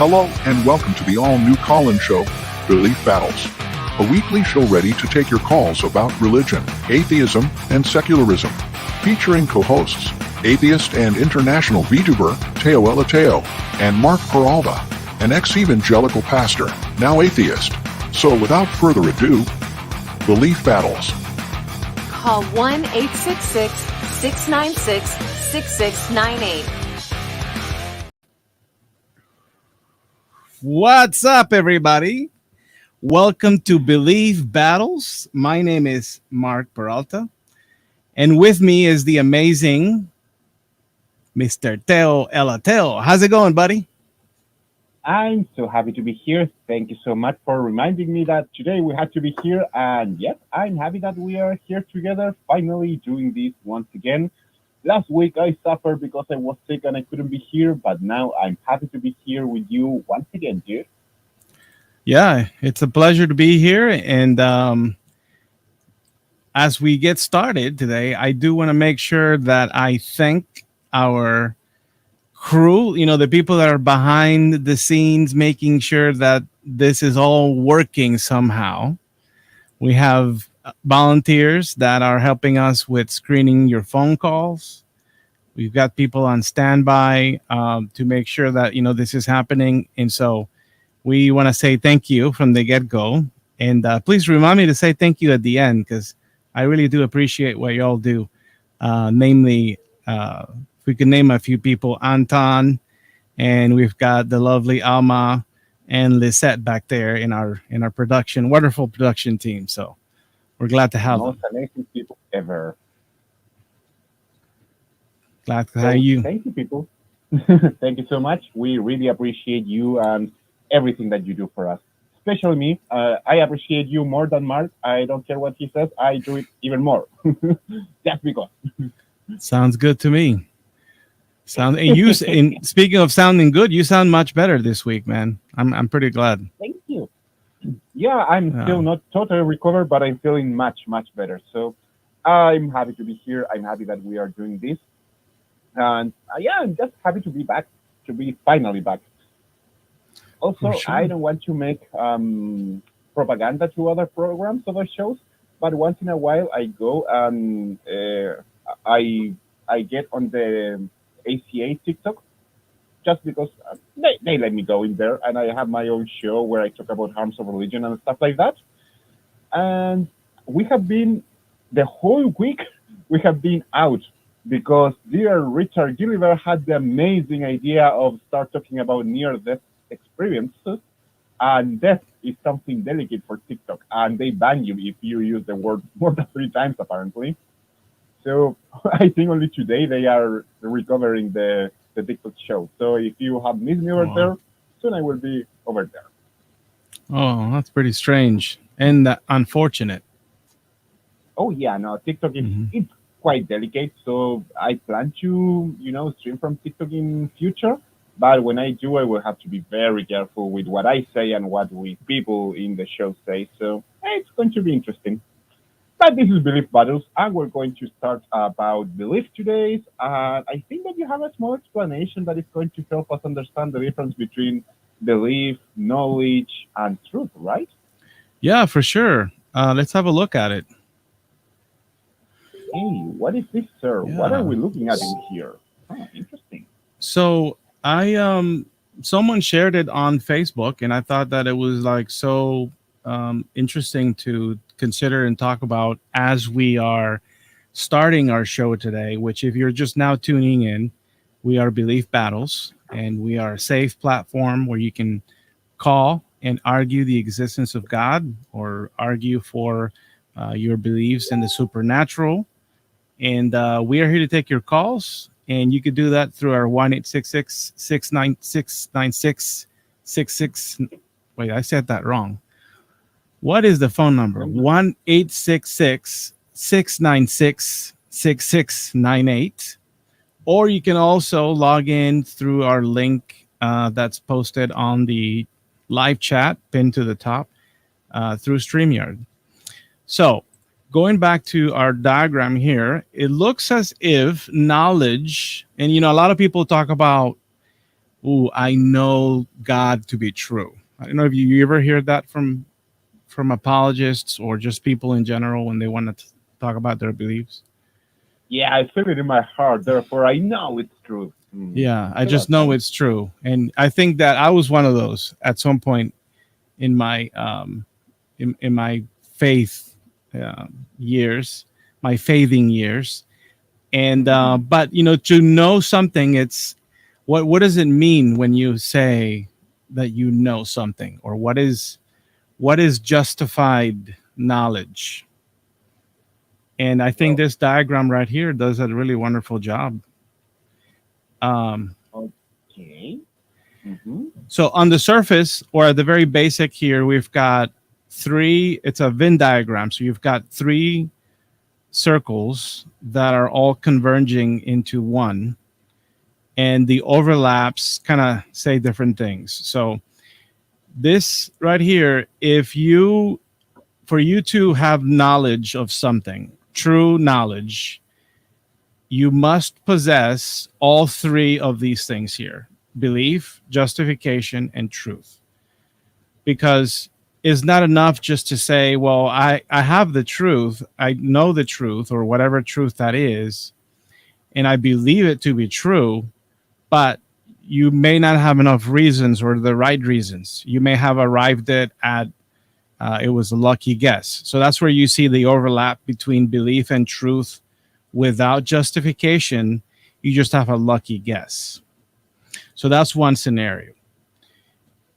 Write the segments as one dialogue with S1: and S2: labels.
S1: Hello and welcome to the all-new call-in show, Belief Battles, a weekly show ready to take your calls about religion, atheism, and secularism, featuring co-hosts, atheist and international VTuber Teo Elateo, and Mark Peralta, an ex-evangelical pastor, now atheist. So without further ado, Belief Battles.
S2: Call 1-866-696-6698.
S3: What's up, everybody? Welcome to Belief Battles. My name is Mark Peralta, and with me is the amazing Mr. Teo Elateo. How's it going, buddy?
S4: I'm so happy to be here. Thank you so much for reminding me that today we had to be here. And yes, I'm happy that we are here together, finally doing this once again. Last week I suffered because I was sick and I couldn't be here, but now I'm happy to be here with you once again, dude.
S3: Yeah, it's a pleasure to be here. And as we get started today, I do want to make sure that I thank our crew, the people that are behind the scenes, making sure that this is all working somehow. We have volunteers that are helping us with screening your phone calls. We've got people on standby to make sure that, this is happening. And so we want to say thank you from the get-go. And please remind me to say thank you at the end, because I really do appreciate what you all do. Namely, if we can name a few people, Anton, and we've got the lovely Alma and Lisette back there in our production, wonderful production team. So we're glad to have
S4: Most
S3: them.
S4: amazing people ever.
S3: Glad to have you.
S4: Thank you, people. Thank you so much. We really appreciate you and everything that you do for us. Especially me. I appreciate you more than Mark. I don't care what he says. I do it even more. Just because.
S3: Sounds good to me. Speaking of sounding good, you sound much better this week, man. I'm pretty glad.
S4: Thank you. Yeah, I'm still not totally recovered, but I'm feeling much, much better. So I'm happy to be here. I'm happy that we are doing this. And I'm just happy to be back, to be finally back. Also,
S3: Sure.
S4: I don't want to make propaganda to other programs, other shows, but once in a while I go and I get on the ACA TikTok, just because they let me go in there, and I have my own show where I talk about harms of religion and stuff like that. And we have been, the whole week, we have been out because dear Richard Gilliver had the amazing idea of start talking about near-death experiences, and death is something delicate for TikTok, and they ban you if you use the word more than 3 times, apparently. So I think only today they are recovering the TikTok show. So if you have missed me over there, soon I will be over there.
S3: Oh, that's pretty strange and unfortunate.
S4: Oh yeah, no, TikTok is it's quite delicate. So I plan to, stream from TikTok in future. But when I do, I will have to be very careful with what I say and what we people in the show say. So it's going to be interesting. But this is Belief Battles, and we're going to start about belief today. I think that you have a small explanation that is going to help us understand the difference between belief, knowledge, and truth, right?
S3: Yeah, for sure. Let's have a look at it.
S4: Hey, what is this, sir?
S3: Yeah.
S4: What are we looking at in here? Interesting.
S3: So someone shared it on Facebook, and I thought that it was so interesting to consider and talk about as we are starting our show today, which if you're just now tuning in, we are Belief Battles, and we are a safe platform where you can call and argue the existence of God or argue for your beliefs in the supernatural. And we are here to take your calls, and you could do that through our 1-866-696-6666. Wait, I said that wrong. What is the phone number? 1-866-696-6698. Or you can also log in through our link that's posted on the live chat pinned to the top through StreamYard. So going back to our diagram here, it looks as if knowledge, and a lot of people talk about ooh, I know God to be true. I don't know if you ever hear that from apologists or just people in general when they want to talk about their beliefs.
S4: Yeah, I feel it in my heart, therefore I know it's true.
S3: Yeah, I
S4: Tell
S3: just
S4: us
S3: know
S4: more.
S3: it's true, and I think that I was one of those at some point in my in my faith years, my faithing years, and
S4: Mhm.
S3: but to know something, it's what does it mean when you say that you know something, or what is justified knowledge? And I think
S4: Well,
S3: this diagram right here does a really wonderful job. Um,
S4: okay. Hmm.
S3: so on the surface, or at the very basic here, we've got three. It's a Venn diagram. So you've got three circles that are all converging into one, and the overlaps kind of say different things. So this right here, if you for you to have knowledge of something, true knowledge, you must possess all three of these things here: belief, justification, and truth. Because it's not enough just to say, well, I have the truth, I know the truth, or whatever truth that is, and I believe it to be true, but you may not have enough reasons or the right reasons. You may have arrived at it was a lucky guess. So that's where you see the overlap between belief and truth. Without justification, you just have a lucky guess. So that's one scenario.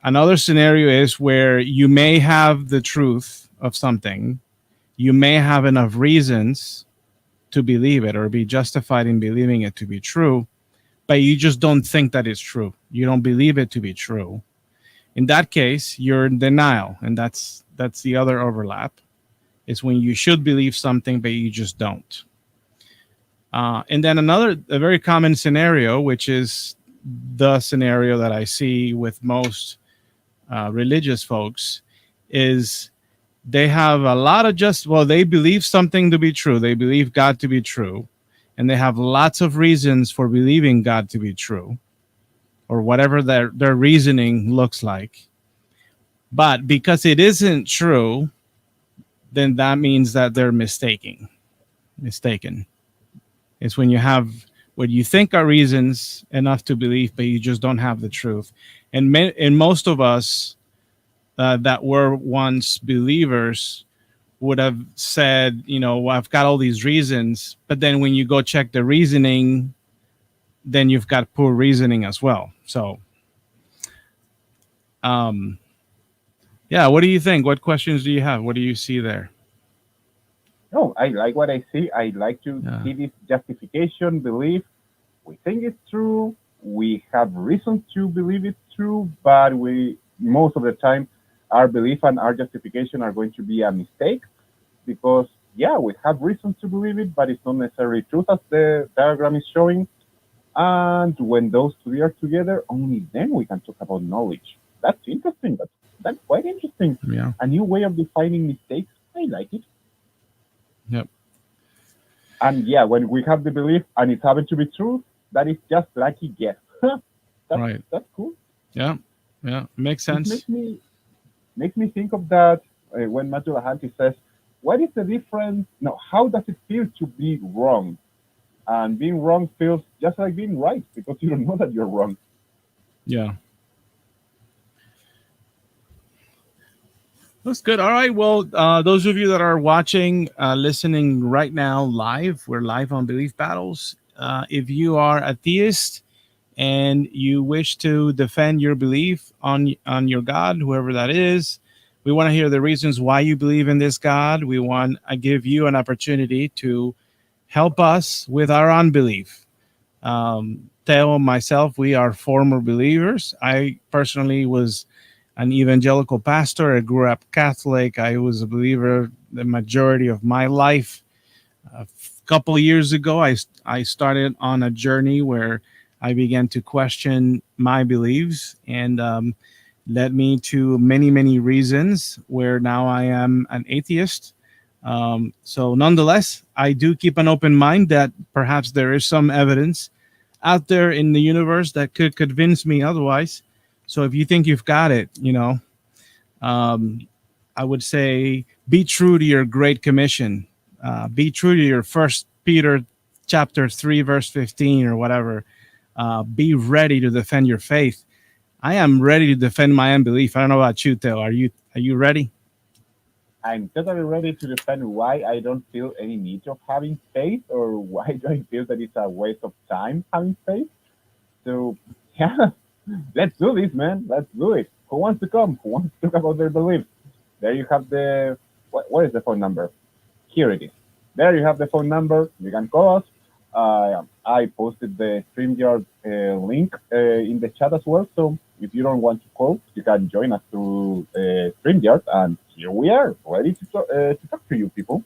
S3: Another scenario is where you may have the truth of something, you may have enough reasons to believe it or be justified in believing it to be true, but you just don't think that it's true. You don't believe it to be true. In that case, you're in denial, and that's the other overlap. It's when you should believe something, but you just don't. And then a very common scenario, which is the scenario that I see with most religious folks, is they have a lot of they believe something to be true. They believe God to be true, and they have lots of reasons for believing God to be true, or whatever their reasoning looks like. But because it isn't true, then that means that they're mistaken. It's when you have what you think are reasons enough to believe, but you just don't have the truth. And most of us that were once believers would have said, well, I've got all these reasons, but then when you go check the reasoning, then you've got poor reasoning as well. So, um, yeah, what do you think? What questions do you have? What do you see there?
S4: No, I like what I see. I like to
S3: Yeah.
S4: see this justification, belief. We think it's true. We have reasons to believe it's true, but we most of the time our belief and our justification are going to be a mistake because yeah, we have reasons to believe it, but it's not necessarily truth as the diagram is showing. And when those three are together, only then we can talk about knowledge. That's interesting. That's quite interesting.
S3: Yeah.
S4: A new way of defining mistakes. I like it.
S3: Yep.
S4: And yeah, when we have the belief and it's happened to be true, that is just lucky guess. that's
S3: Right.
S4: that's cool.
S3: Yeah. Yeah. Makes
S4: This
S3: sense.
S4: makes me think of that when Matthew Lahanti says, "What is the difference? No, how does it feel to be wrong?" And being wrong feels just like being right because you don't know that you're wrong.
S3: Yeah. That's good. All right. Well, those of you that are watching, listening right now live, we're live on Belief Battles. If you are a theist and you wish to defend your belief on your God, whoever that is, we want to hear the reasons why you believe in this God. We want to give you an opportunity to help us with our unbelief. Theo and myself, we are former believers. I personally was an evangelical pastor. I grew up Catholic. I was a believer the majority of my life. A couple of years ago, I started on a journey where I began to question my beliefs, and led me to many, many reasons where now I am an atheist. So, nonetheless, I do keep an open mind that perhaps there is some evidence out there in the universe that could convince me otherwise. So if you think you've got it, um, I would say be true to your great commission. Be true to your First Peter chapter 3 verse 15 or whatever. Be ready to defend your faith. I am ready to defend my unbelief. I don't know about you, Theo. Are you ready?
S4: I'm totally ready to defend why I don't feel any need of having faith, or why do I feel that it's a waste of time having faith. So, yeah, let's do this, man. Let's do it. Who wants to come? Who wants to talk about their beliefs? There you have the. What is the phone number? Here it is. There you have the phone number. You can call us. I posted the StreamYard link in the chat as well. So if you don't want to call, you can join us through StreamYard. And here we are, ready to talk to you people.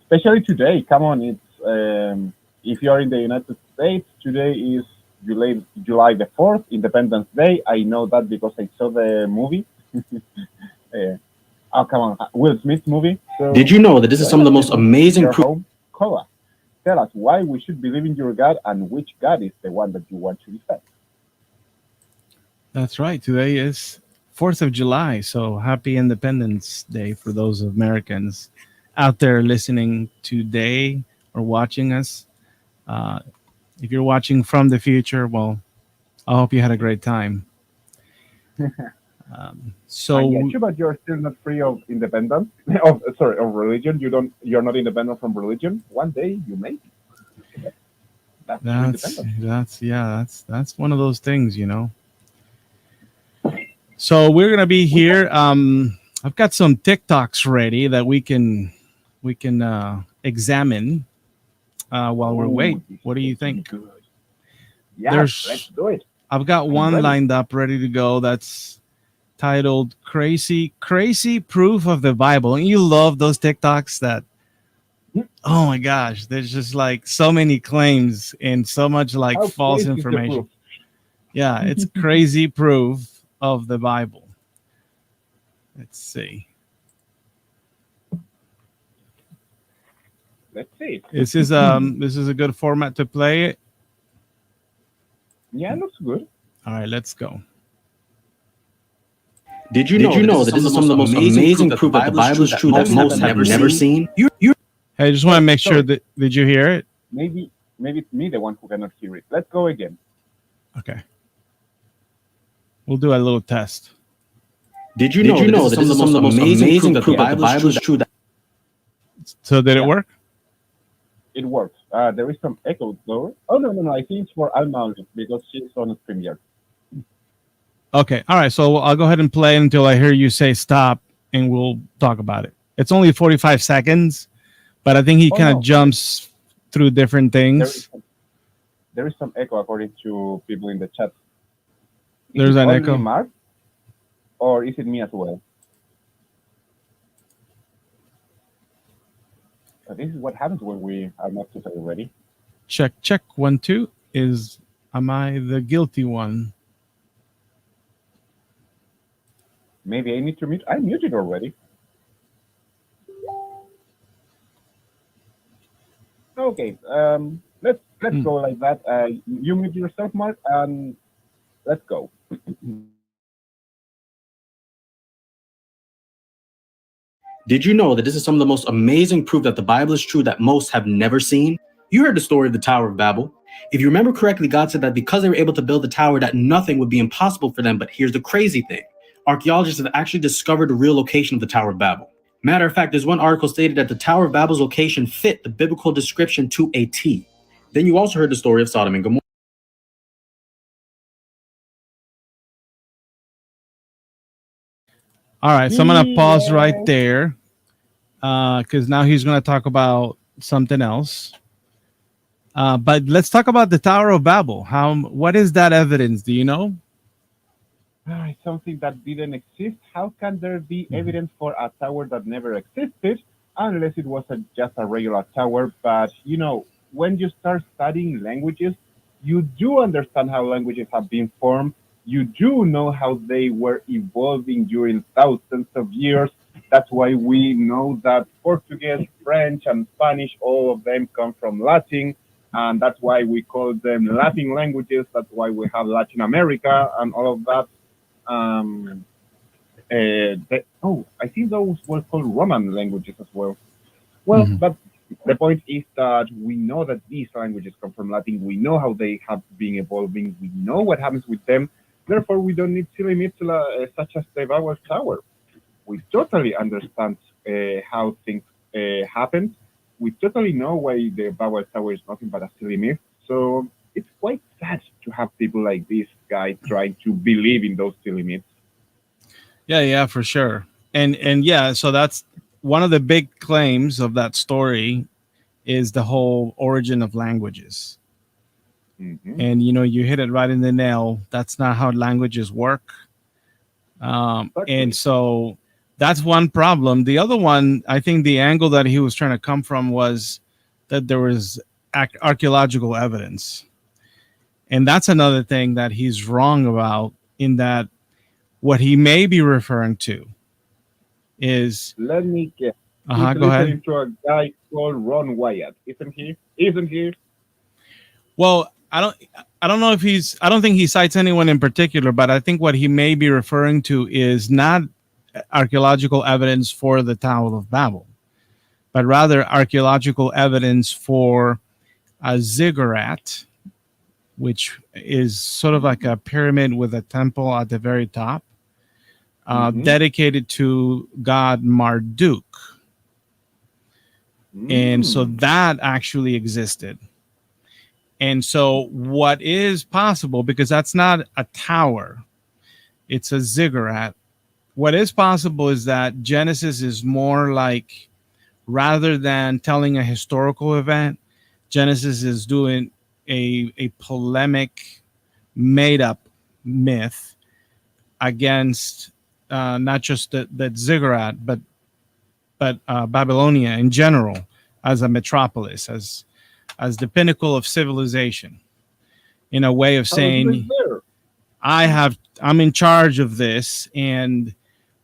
S4: Especially today. Come on, it's if you are in the United States, today is July the 4th, Independence Day. I know that because I saw the movie. Oh, come on, Will Smith movie. So,
S2: Did you know that this is some of the most amazing
S4: your home, call us. Tell us why we should believe in your God and which God is the one that you want to defend.
S3: That's right. Today is 4th of July. So happy Independence Day for those Americans out there listening today or watching us. If you're watching from the future, well, I hope you had a great time.
S4: Yeah, but you're still not free of independence. Of religion. You're not independent from religion. One day you may be.
S3: That's one of those things, So we're gonna be here. I've got some TikToks ready that we can examine while we're waiting. What do you think?
S4: Good. Yeah, let's do it.
S3: I've got one
S4: ready.
S3: lined up, ready to go. That's titled "Crazy Proof of the Bible." And you love those TikToks that. Oh my gosh, there's just like so many claims and so much like
S4: How
S3: false
S4: crazy is the
S3: information.
S4: proof?
S3: Yeah, it's crazy proof of the Bible. Let's see.
S4: Let's see.
S3: This is a good format to play it.
S4: Yeah, looks good.
S3: All right, let's go.
S2: Did you know that this is some of the most amazing proof that the Bible is true that most have never seen?
S3: Hey, I just want to make sure that did you hear it?
S4: Maybe it's me the one who cannot hear it. Let's go again.
S3: Okay. We'll do a little test.
S2: Did you know that this is some of the most amazing proof that the Bible is true?
S3: So did it work?
S4: It works. There is some echo though. Oh no! I think it's for Alma because she's on StreamYard.
S3: Okay. All right. So I'll go ahead and play until I hear you say stop, and we'll talk about it. It's only 45 seconds, but I think he kind of jumps through different things.
S4: There is some echo according to people in the chat.
S3: There's an echo.
S4: Mark, or is it me as well? So this is what happens when we are not totally ready.
S3: Check 1 2. Am I the guilty one?
S4: Maybe I need to mute. I muted already. Okay. Let's go like that. You mute yourself, Mark, and let's go.
S2: Did you know that this is some of the most amazing proof that the Bible is true that most have never seen? You heard the story of the Tower of Babel. If you remember correctly, God said that because they were able to build the tower, that nothing would be impossible for them. But here's the crazy thing. Archaeologists have actually discovered the real location of the Tower of Babel. Matter of fact, there's one article stated that the Tower of Babel's location fit the biblical description to a T. Then you also heard the story of Sodom and Gomorrah.
S3: All right, so I'm gonna pause right there because now he's gonna talk about something else. But let's talk about the Tower of Babel. What is that evidence? Do you know?
S4: Something that didn't exist. How can there be evidence for a tower that never existed unless it was just a regular tower? But when you start studying languages, you do understand how languages have been formed. You do know how they were evolving during thousands of years. That's why we know that Portuguese, French, and Spanish, all of them come from Latin. and that's why we call them Latin languages. That's why we have Latin America and all of that. Um, I think those were called Roman languages as well. Well,
S3: Mhm.
S4: but the point is that we know that these languages come from Latin. We know how they have been evolving. We know what happens with them. Therefore, we don't need silly myths such as the Babel Tower. We totally understand how things happen. We totally know why the Babel Tower is nothing but a silly myth. So it's quite sad to have people like this guy trying to believe in those silly myths.
S3: Yeah, for sure. And yeah, so that's one of the big claims of that story is the whole origin of languages.
S4: Hmm.
S3: And you hit it right in the nail. That's not how languages work.
S4: Exactly.
S3: And so that's one problem. The other one, I think the angle that he was trying to come from was that there was archaeological evidence. And that's another thing that he's wrong about, in that what he may be referring to is,
S4: Let me guess. He's
S3: go ahead.
S4: listening to a guy called Ron Wyatt, isn't he? Isn't he?
S3: Well, I don't know if I don't think he cites anyone in particular, but I think what he may be referring to is not archaeological evidence for the Tower of Babel, but rather archaeological evidence for a ziggurat, which is sort of like a pyramid with a temple at the very top,
S4: Mhm.
S3: dedicated to god Marduk. And so
S4: Mm.
S3: that actually existed. And so what is possible, because that's not a tower, it's a ziggurat. What is possible is that Genesis is more like, rather than telling a historical event, Genesis is doing a polemic, made up myth against not just the ziggurat, but Babylonia in general as a metropolis, as the pinnacle of civilization, in a way of
S4: How did you
S3: saying,
S4: get there?
S3: I'm in charge of this, and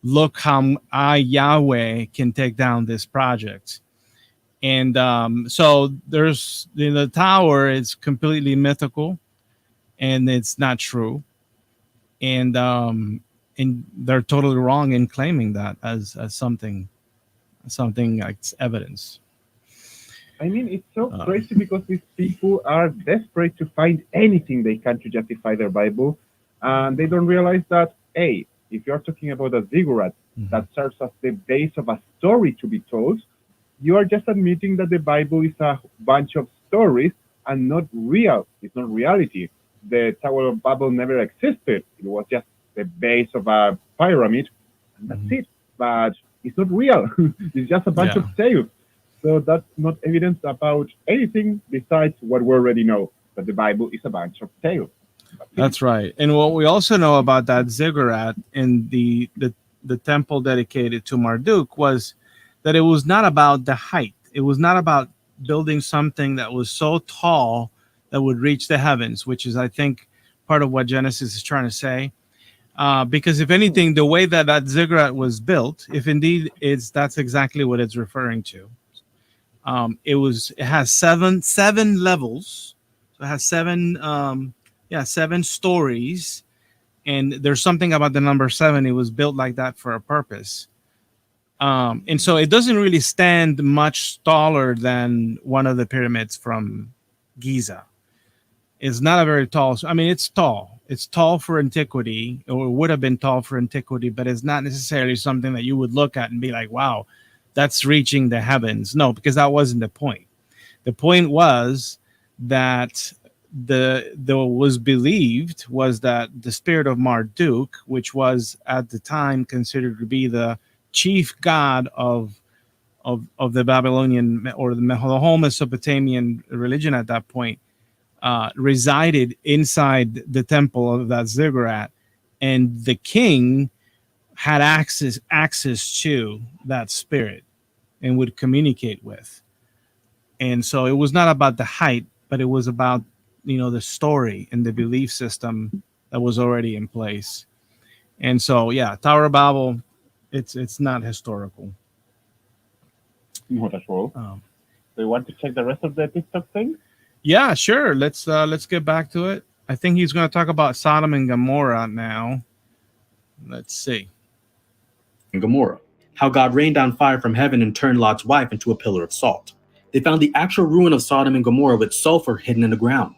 S3: look how I, Yahweh, can take down this project. And so there's the tower is completely mythical, and it's not true. And they're totally wrong in claiming that as something like evidence.
S4: I mean, it's so
S3: Uh,
S4: crazy because these people are desperate to find anything they can to justify their Bible, and they don't realize that, hey, if you're talking about a ziggurat that serves as the base of a story to be told, you are just admitting that the Bible is a bunch of stories and not real. It's not reality. The Tower of Babel never existed. It was just the base of a pyramid, and that's it. But it's not real. It's just a bunch
S3: Yeah.
S4: of tales. So that's not evidence about anything besides what we already know, that the Bible is a bunch of tales. That's it.
S3: That's right. And what we also know about that ziggurat in the temple dedicated to Marduk was that it was not about the height. It was not about building something that was so tall that would reach the heavens, which is, I think, part of what Genesis is trying to say. Because if anything, the way that ziggurat was built, if indeed that's exactly what it's referring to, it has seven levels. So it has seven stories, and there's something about the number seven. It was built like that for a purpose. And so it doesn't really stand much taller than one of the pyramids from Giza. It's not a very tall. I mean, it's tall. It's tall for antiquity, or would have been tall for antiquity, but it's not necessarily something that you would look at and be like, wow, that's reaching the heavens. No, because that wasn't the point. The point was that the was believed was that the spirit of Marduk, which was at the time considered to be the chief god of the Babylonian or the whole Mesopotamian religion at that point, resided inside the temple of that ziggurat, and the king had access to that spirit and would communicate with. And so it was not about the height, but it was about the story and the belief system that was already in place. And so yeah, Tower of Babel, it's not historical.
S4: Not at all.
S3: Um,
S4: Do you want to check the rest of the TikTok thing?
S3: Yeah, sure. Let's get back to it. I think he's going to talk about Sodom and Gomorrah now. Let's see.
S2: And Gomorrah, how God rained down fire from heaven and turned Lot's wife into a pillar of salt. They found the actual ruin of Sodom and Gomorrah with sulfur hidden in the ground.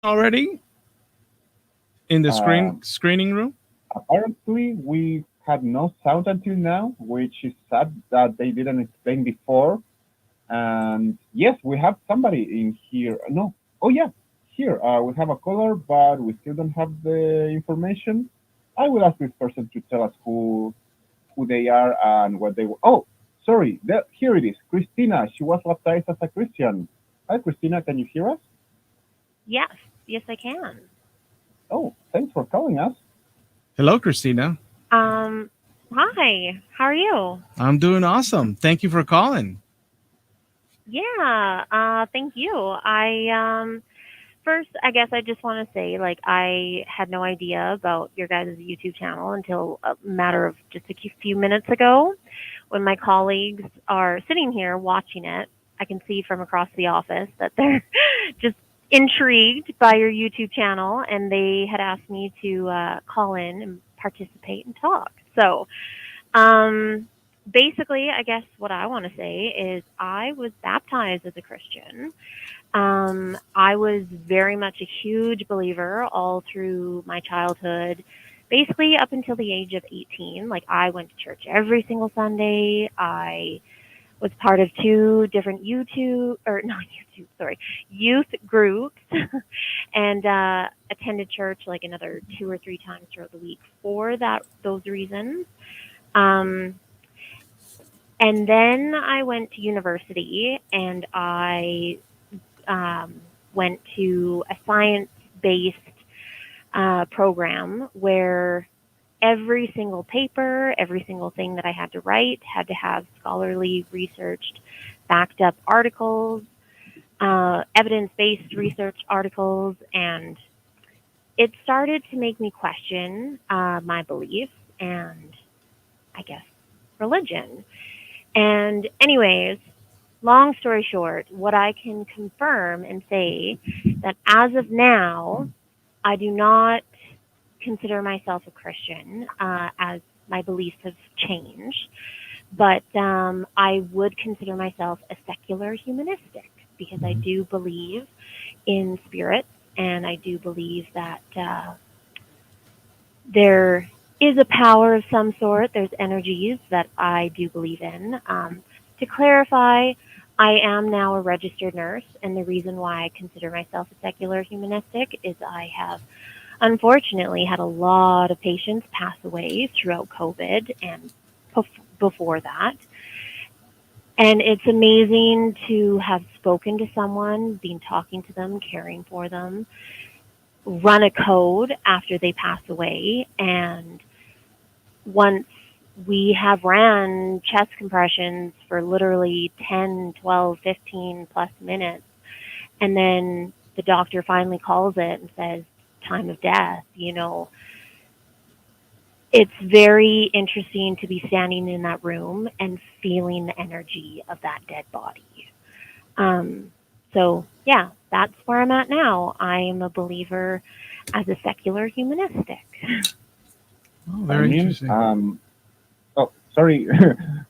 S3: Already in the
S4: Um,
S3: screening room.
S4: Apparently, we had no sound until now, which is sad that they didn't explain before. And yes, we have somebody in here. No, oh yeah, here we have a caller, but we still don't have the information. I will ask this person to tell us who they are and what they. Oh, sorry, here it is. Christina. She was baptized as a Christian. Hi, Christina. Can you hear us?
S5: Yes, yes, I can.
S4: Oh, thanks for calling us.
S3: Hello, Christina.
S5: Hi, how are you?
S3: I'm doing awesome. Thank you for calling.
S5: Yeah, thank you. First, I guess I just want to say, like, I had no idea about your guys' YouTube channel until a matter of just a few minutes ago when my colleagues are sitting here watching it. I can see from across the office that they're just intrigued by your YouTube channel, and they had asked me to call in and participate and talk. So, um, basically, I guess what I want to say is I was baptized as a Christian. I was very much a huge believer all through my childhood, basically up until the age of 18. Like, I went to church every single Sunday. I was part of two different youth groups, and attended church like another 2 or 3 times throughout the week for those reasons. Um, and then I went to university, and I um, went to a science-based program where every single paper, every single thing that I had to write had to have scholarly, researched, backed up articles, evidence-based research articles, and it started to make me question my beliefs and, I guess, religion. And anyways, long story short, what I can confirm and say that as of now, I do not consider myself a Christian, as my beliefs have changed, but I would consider myself a secular humanistic because I do believe in spirits, and I do believe that there is a power of some sort. There's energies that I do believe in. To clarify, I am now a registered nurse, and the reason why I consider myself a secular humanistic is I have unfortunately had a lot of patients pass away throughout COVID and before that. And it's amazing to have spoken to someone, been talking to them, caring for them, run a code after they pass away. And once we have ran chest compressions for literally 10, 12, 15 plus minutes, and then the doctor finally calls it and says, time of death, it's very interesting to be standing in that room and feeling the energy of that dead body. So yeah, that's where I'm at now. I am a believer as a secular humanistic.
S3: Oh, very interesting.
S4: Sorry,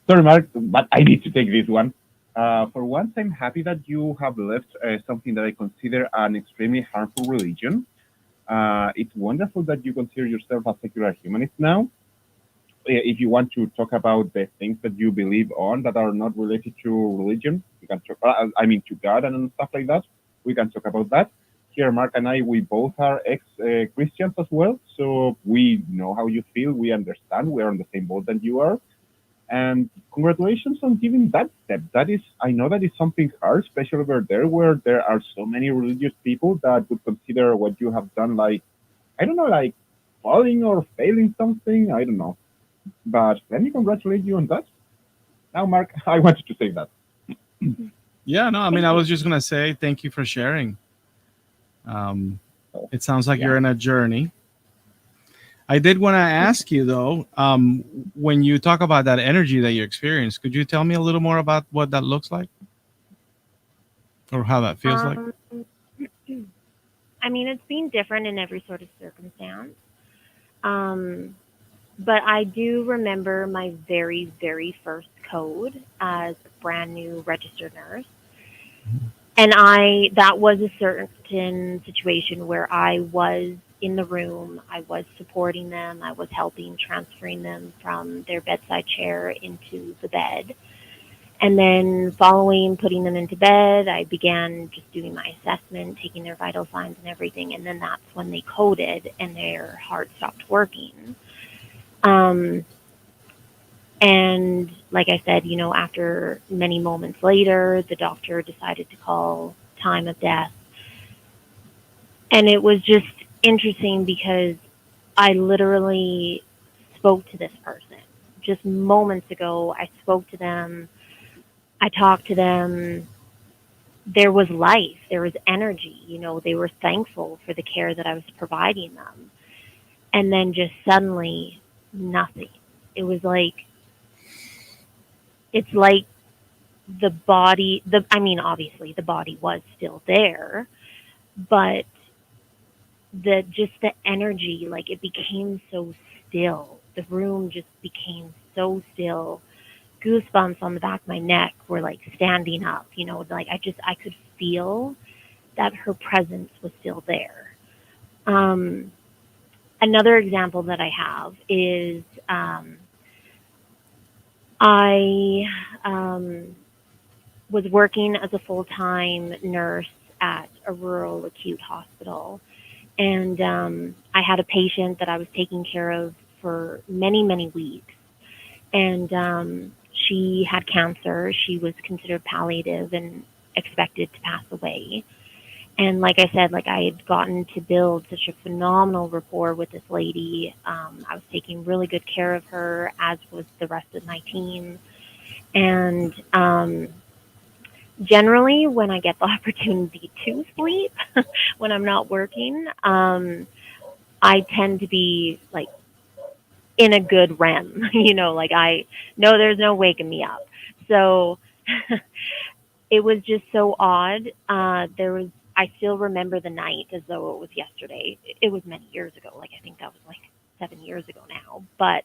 S4: sorry, Mark, but I need to take this one. For once, I'm happy that you have left something that I consider an extremely harmful religion. It's wonderful that you consider yourself a secular humanist now. If you want to talk about the things that you believe on that are not related to religion, we can talk. To God and stuff like that. We can talk about that. Here, Mark and I, we both are ex-Christians as well, so we know how you feel. We understand. We are on the same boat than you are. And congratulations on giving that step. I know that is something hard, especially over there where there are so many religious people that would consider what you have done like, I don't know, like falling or failing something. I don't know. But let me congratulate you on that. Now, Mark, I wanted to say that.
S3: Yeah, no, I mean, I was just going to say thank you for sharing. It sounds like you're in a journey. I did want to ask you, though, when you talk about that energy that you experience, could you tell me a little more about what that looks like? Or how that feels like?
S5: I mean, it's been different in every sort of circumstance. But I do remember my very, very first code as a brand new registered nurse. And that was a certain situation where I was in the room, I was supporting them, I was helping transferring them from their bedside chair into the bed. And then following putting them into bed, I began just doing my assessment, taking their vital signs and everything. And then that's when they coded and their heart stopped working. And like I said, after many moments later, the doctor decided to call time of death. And it was just interesting because I literally spoke to this person. Just moments ago, I spoke to them. I talked to them. There was life. There was energy. They were thankful for the care that I was providing them. And then just suddenly, nothing. It was like, it's like the body, obviously the body was still there, but the energy, like it became so still. The room just became so still. Goosebumps on the back of my neck were like standing up, like I could feel that her presence was still there. Another example that I have is, I was working as a full-time nurse at a rural acute hospital. And I had a patient that I was taking care of for many, many weeks. And she had cancer. She was considered palliative and expected to pass away. And like I said, I had gotten to build such a phenomenal rapport with this lady. I was taking really good care of her, as was the rest of my team. And generally, when I get the opportunity to sleep, when I'm not working, I tend to be in a good REM. I know there's no waking me up. So it was just so odd. I still remember the night as though it was yesterday. It was many years ago. I think that was 7 years ago now. But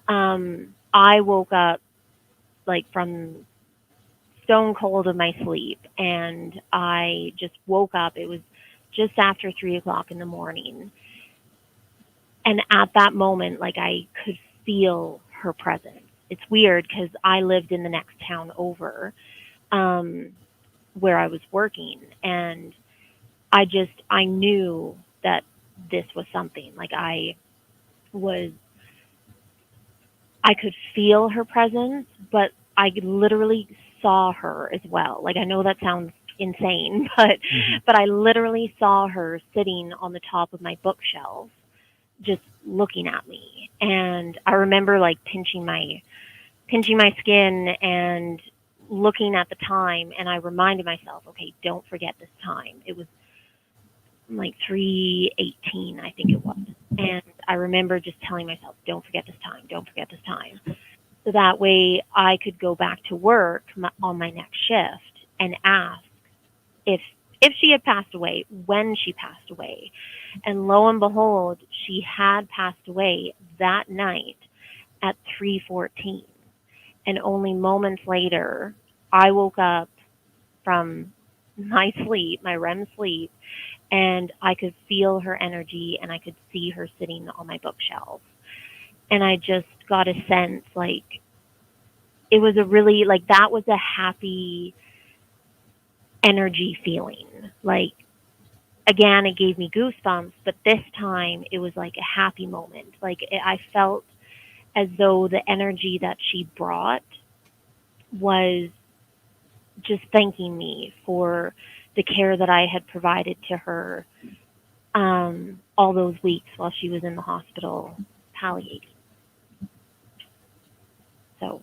S5: I woke up from stone cold of my sleep, and I just woke up. It was just after 3 o'clock in the morning. And at that moment, like, I could feel her presence. It's weird because I lived in the next town over, where I was working, and I knew that this was something. Like, I could feel her presence, but I literally saw her as well. Like, I know that sounds insane, but I literally saw her sitting on the top of my bookshelf, just looking at me. And I remember, like, pinching my skin and looking at the time, and I reminded myself, okay, don't forget this time. It was like 3:18, I think it was. And I remember just telling myself, don't forget this time, don't forget this time. So that way I could go back to work on my next shift and ask if she had passed away, when she passed away. And lo and behold, she had passed away that night at 3:14. And only moments later, I woke up from my sleep, my REM sleep, and I could feel her energy, and I could see her sitting on my bookshelf. And I just got a sense, like, it was a really, like, that was a happy energy feeling. Like, again, it gave me goosebumps, but this time it was like a happy moment. Like, I felt as though the energy that she brought was just thanking me for the care that I had provided to her all those weeks while she was in the hospital palliating. So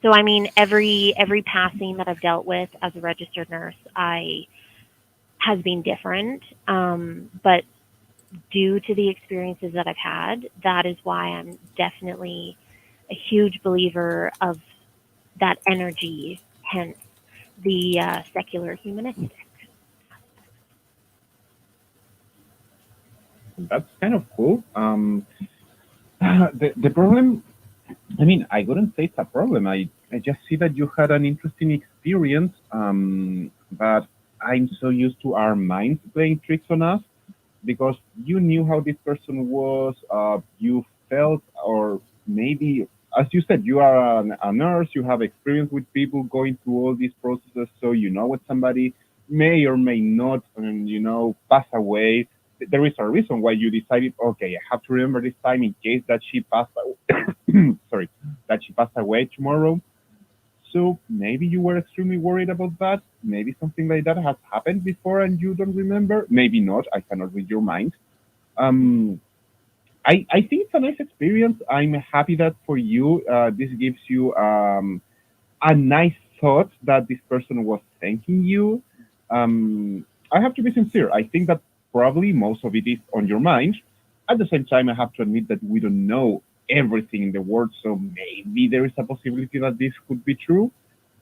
S5: I mean, every passing that I've dealt with as a registered nurse, has been different. But due to the experiences that I've had, that is why I'm definitely a huge believer of that energy, hence the secular humanistic.
S4: That's kind of cool. The problem, I mean, I wouldn't say it's a problem. I just see that you had an interesting experience, but I'm so used to our minds playing tricks on us because you knew how this person was, you felt, or maybe, as you said, you are a nurse, you have experience with people going through all these processes, so you know what somebody may or may not, pass away. There is a reason why you decided, okay, I have to remember this time in case that she passed away. Sorry, that she passed away tomorrow. So maybe you were extremely worried about that. Maybe something like that has happened before and you don't remember. Maybe not. I cannot read your mind. I think it's a nice experience. I'm happy that for you, this gives you a nice thought that this person was thanking you. I have to be sincere. I think that probably most of it is on your mind. At the same time, I have to admit that we don't know everything in the world, so maybe there is a possibility that this could be true.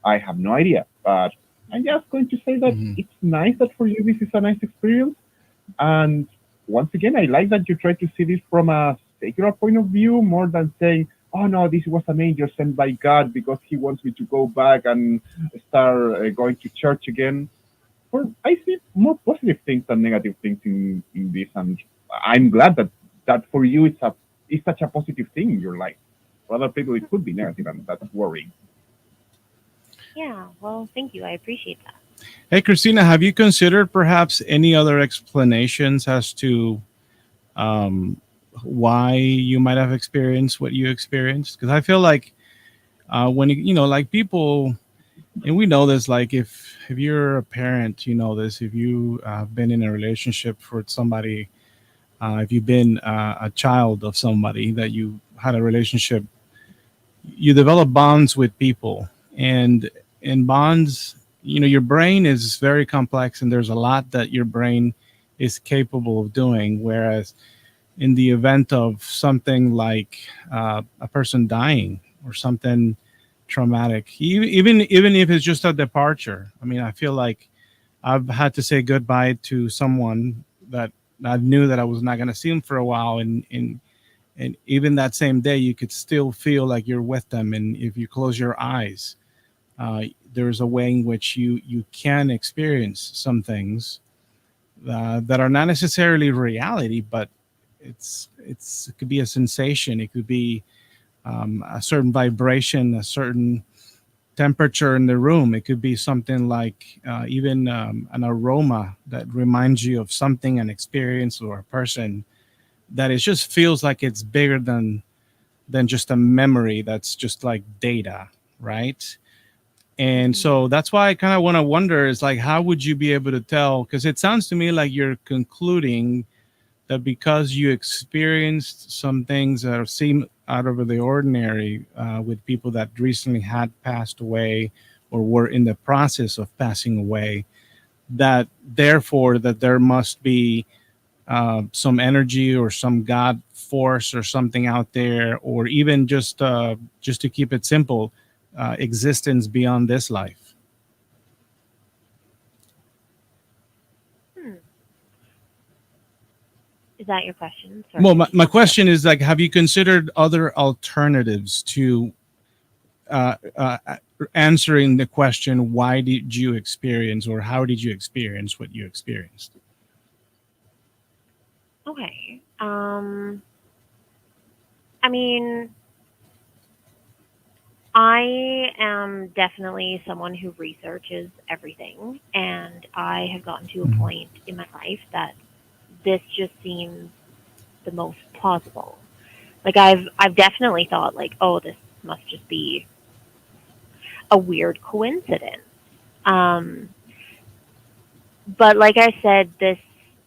S4: I have no idea, but I'm just going to say that it's nice that for you this is a nice experience. And once again, I like that you try to see this from a secular point of view more than saying, oh no, this was an angel sent by God because he wants me to go back and start going to church again. Or I see more positive things than negative things in this, and I'm glad that for you it's such a positive thing in your life. For other people, it could be negative, and that's worrying.
S5: Yeah, well, thank you. I appreciate that.
S3: Hey, Christina, have you considered perhaps any other explanations as to why you might have experienced what you experienced? Because I feel like when like people, and we know this, like if you're a parent, you know this. If you have been in a relationship with somebody, if you've been a child of somebody that you had a relationship, you develop bonds with people, and in bonds, your brain is very complex, and there's a lot that your brain is capable of doing. Whereas in the event of something like a person dying or something traumatic, even if it's just a departure, I mean, I feel like I've had to say goodbye to someone that I knew that I was not going to see them for a while, and even that same day, you could still feel like you're with them, and if you close your eyes, there's a way in which you can experience some things that are not necessarily reality, but it could be a sensation. It could be a certain vibration, a certain temperature in the room. It could be something like even an aroma that reminds you of something, an experience, or a person that it just feels like it's bigger than just a memory that's just like data, right? And so that's why I kind of want to wonder is like, how would you be able to tell? Because it sounds to me like you're concluding that because you experienced some things that seem out of the ordinary with people that recently had passed away or were in the process of passing away, that therefore that there must be some energy or some God force or something out there, or even just to keep it simple, existence beyond this life.
S5: Hmm. Is that your question? Sorry.
S3: Well, my question is like, have you considered other alternatives to answering the question, why did you experience or how did you experience what you experienced?
S5: Okay. I mean, I am definitely someone who researches everything, and I have gotten to a
S3: Mhm.
S5: point in my life that this just seems the most plausible. Like I've definitely thought like, oh, this must just be a weird coincidence. Um, but like I said, this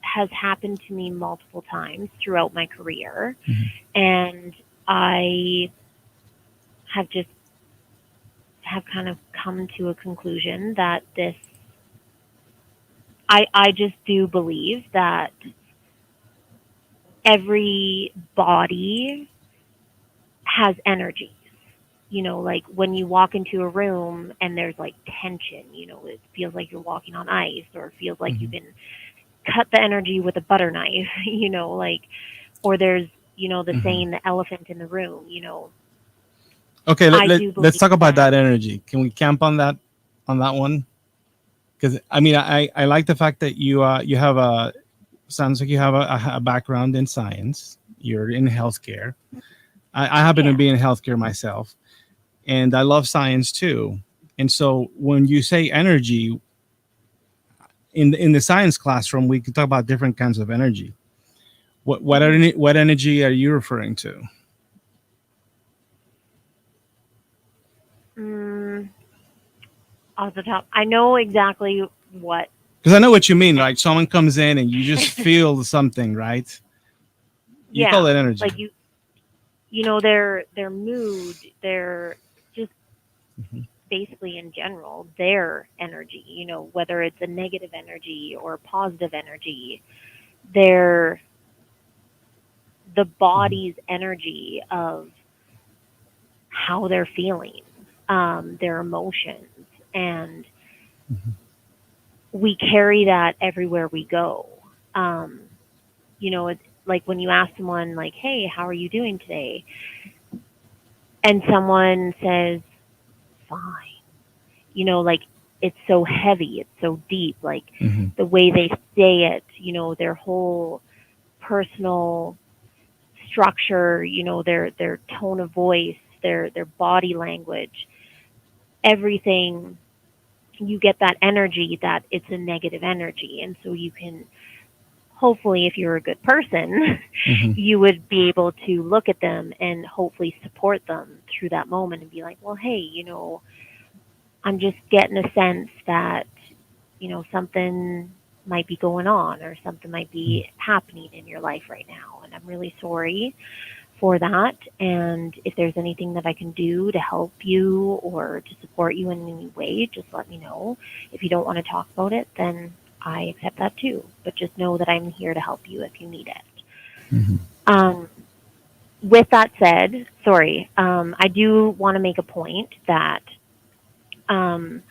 S5: has happened to me multiple times throughout my career,
S3: Mhm.
S5: and I have just have kind of come to a conclusion that this I just do believe that every body has energies. You know, like when you walk into a room and there's like tension, you know, it feels like you're walking on ice, or it feels like you
S3: Mhm.
S5: can cut the energy with a butter knife, you know, like, or there's, you know, the
S3: Mhm.
S5: saying, the elephant in the room, you know.
S3: Okay,
S5: I do
S3: let's
S5: believe
S3: talk about
S5: that.
S3: that energy. Can we camp on that one? Because I mean, I like the fact that you have a sounds like you have a background in science. You're in healthcare. I happen to
S5: Yeah.
S3: be in healthcare myself, and I love science too. And so when you say energy in the science classroom, we can talk about different kinds of energy.
S5: Hmm.
S3: What energy are you referring to?
S5: Mm, off the top, I know exactly what.
S3: Because I know what you mean. Like someone comes in and you just feel something, right? You call
S5: Yeah,
S3: it energy.
S5: like you know, their mood, their just
S3: Mhm.
S5: basically in general, their energy, you know, whether it's a negative energy or positive energy, their the
S3: Mhm.
S5: body's energy of how they're feeling, their emotions, and
S3: Mhm.
S5: we carry that everywhere we go. Um, you know, it's like when you ask someone like, "Hey, how are you doing today?" and someone says, "Fine." You know, like it's so heavy, it's so deep, like
S3: Mhm.
S5: the way they say it, you know, their whole personal structure, you know, their tone of voice, their body language, everything, you get that energy that it's a negative energy. And so you can hopefully, if you're a good person,
S3: Mhm.
S5: you would be able to look at them and hopefully support them through that moment and be like, well, hey, you know, I'm just getting a sense that, you know, something might be going on or something might be happening in your life right now. And I'm really sorry for that. And if there's anything that I can do to help you or to support you in any way, just let me know. If you don't want to talk about it, then I accept that too. But just know that I'm here to help you if you need it.
S3: Mhm.
S5: Um, with that said, sorry, I do want to make a point that um,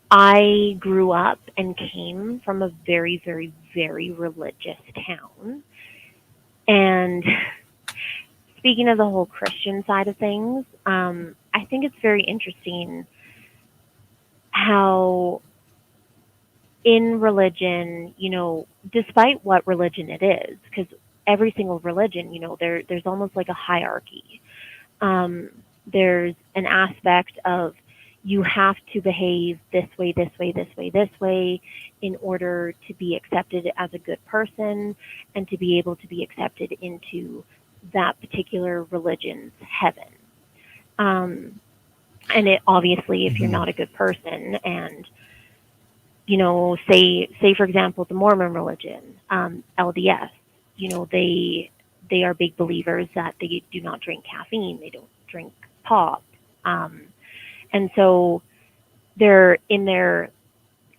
S5: I grew up and came from a very, very, very religious town. And speaking of the whole Christian side of things, I think it's very interesting how in religion, despite what religion it is, because every single religion, there's almost like a hierarchy. There's an aspect of you have to behave this way, this way, this way, this way in order to be accepted as a good person and to be able to be accepted into that particular religion's heaven. And it obviously, if you're not a good person and, say for example, the Mormon religion, LDS, they are big believers that they do not drink caffeine. They don't drink pop. And so they're in their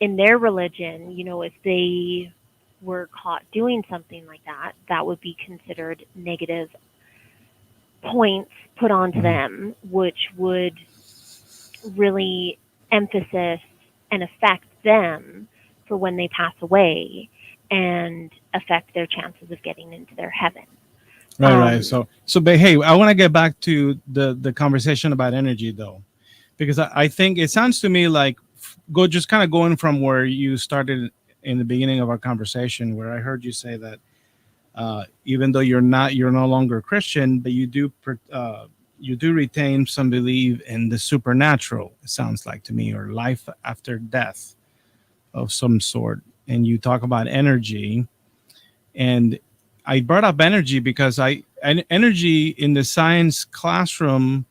S5: religion, if they were caught doing something like that, that would be considered negative points put onto them, which would really emphasis and affect them for when they pass away and affect their chances of getting into their heaven.
S3: Right. So, but hey, I want to get back to the conversation about energy though, because I think it sounds to me like just kind of going from where you started in the beginning of our conversation, where I heard you say that even though you're no longer Christian, but you do retain some belief in the supernatural. It sounds like to me, or life after death of some sort. And you talk about energy, and I brought up energy because energy in the science classroom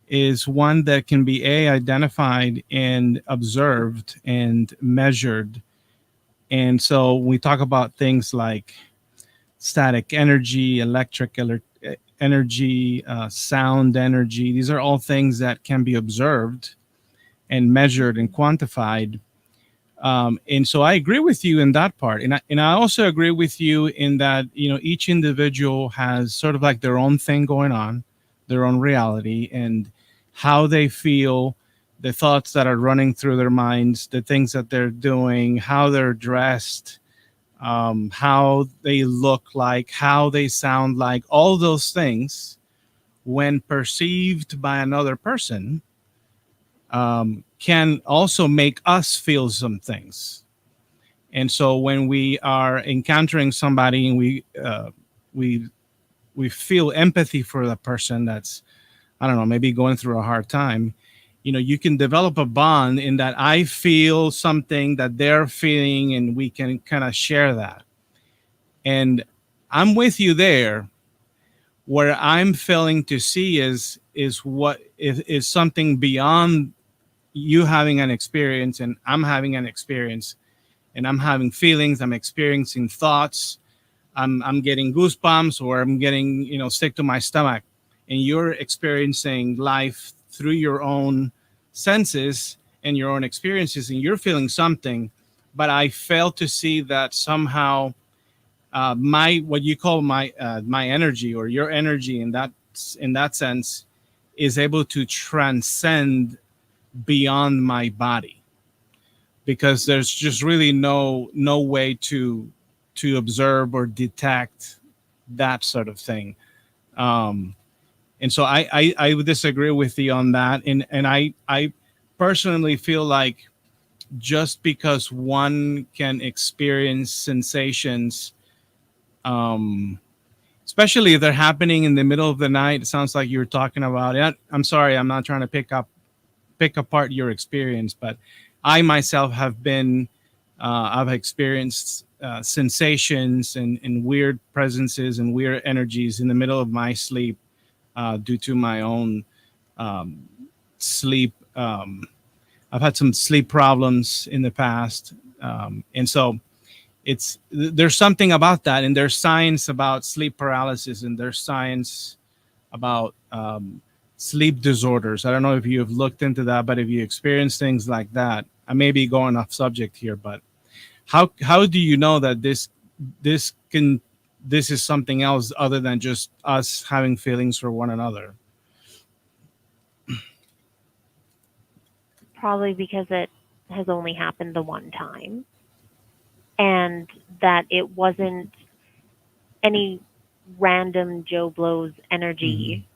S3: is one that can be identified and observed and measured. And so we talk about things like static energy, electric energy, sound energy. These are all things that can be observed and measured and quantified. And so I agree with you in that part. And I also agree with you in that, each individual has sort of like their own thing going on, their own reality, and how they feel, the thoughts that are running through their minds, the things that they're doing, how they're dressed, how they look like, how they sound like, all those things, when perceived by another person, can also make us feel some things. And so when we are encountering somebody and we feel empathy for the person that's, I don't know, maybe going through a hard time, you can develop a bond in that I feel something that they're feeling, and we can kind of share that. And I'm with you there. Where I'm failing to see is what is something beyond you having an experience and I'm having an experience, and I'm having feelings, I'm experiencing thoughts, I'm getting goosebumps, or I'm getting, sick to my stomach, and you're experiencing life through your own senses and your own experiences, and you're feeling something, but I fail to see that somehow what you call my energy, or your energy in that sense, is able to transcend beyond my body, because there's just really no way to observe or detect that sort of thing. And so I would disagree with you on that. And I personally feel like just because one can experience sensations, especially if they're happening in the middle of the night, it sounds like you're talking about it. I'm sorry, I'm not trying to pick apart your experience, but I myself have been, I've experienced sensations and weird presences and weird energies in the middle of my sleep due to my own sleep. I've had some sleep problems in the past. And so there's something about that, and there's science about sleep paralysis, and there's science about sleep disorders. I don't know if you've looked into that, but if you experience things like that, I may be going off subject here, but how do you know that this is something else other than just us having feelings for one another?
S5: Probably because it has only happened the one time, and that it wasn't any random Joe Blow's energy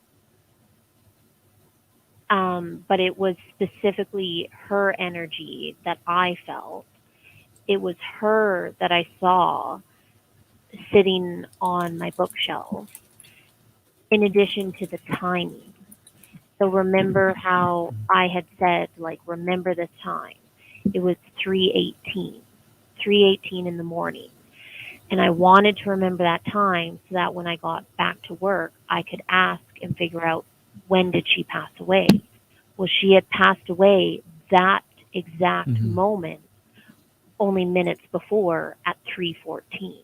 S5: but it was specifically her energy that I felt. It was her that I saw sitting on my bookshelf, in addition to the timing. So remember how I had said, like, remember this time. It was 3:18, 3:18 in the morning. And I wanted to remember that time so that when I got back to work, I could ask and figure out, when did she pass away? Well, she had passed away that exact moment only minutes before at 3:14.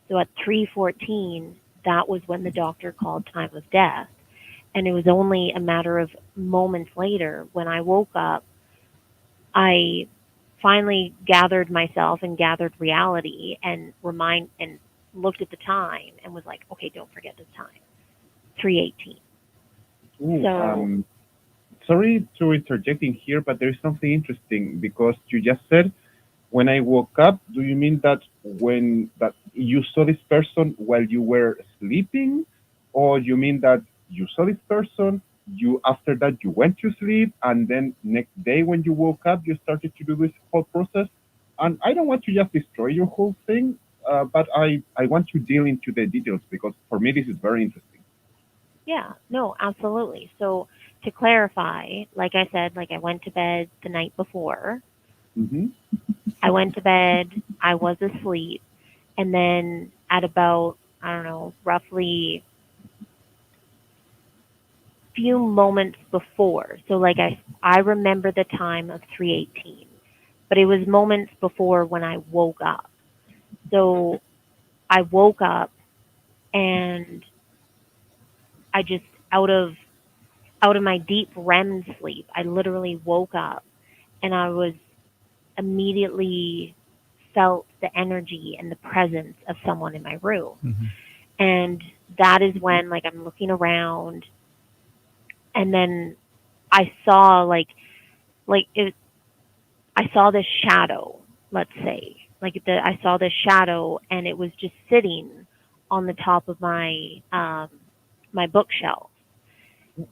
S5: So at 3:14, that was when the doctor called time of death. And it was only a matter of moments later when I woke up, I finally gathered myself and gathered reality and looked at the time and was like, okay, don't forget this time. 3:18.
S4: Ooh,
S5: So
S4: sorry to interjecting here, but there is something interesting because you just said, when I woke up, do you mean that when that you saw this person while you were sleeping, or you mean that you saw this person, you after that you went to sleep, and then next day when you woke up, you started to do this whole process? And I don't want to just destroy your whole thing, but I want to deal into the details because for me this is very interesting.
S5: yeah, no, absolutely. So to clarify, like I said, like I went to bed the night before.
S4: Hmm.
S5: I went to bed, I was asleep, and then at about, I don't know, roughly few moments before. So like I remember the time of 3:18, but it was moments before when I woke up. So I woke up and I just out of my deep REM sleep, I literally woke up and I was immediately felt the energy and the presence of someone in my room. And that is when, like, I'm looking around and then I saw I saw this shadow, let's say. I saw this shadow and it was just sitting on the top of my bookshelf.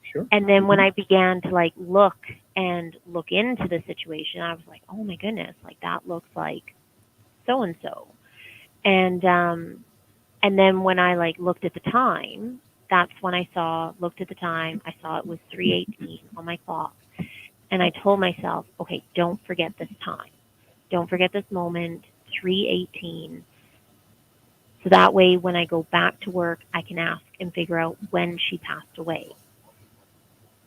S4: Sure.
S5: And then when I began to like look into the situation, I was like, oh my goodness, like that looks like so and so. And then when I like looked at the time, that's when looked at the time, I saw it was 3:18 on my clock. And I told myself, okay, don't forget this time. Don't forget this moment, 3:18. So that way when I go back to work, I can ask and figure out when she passed away.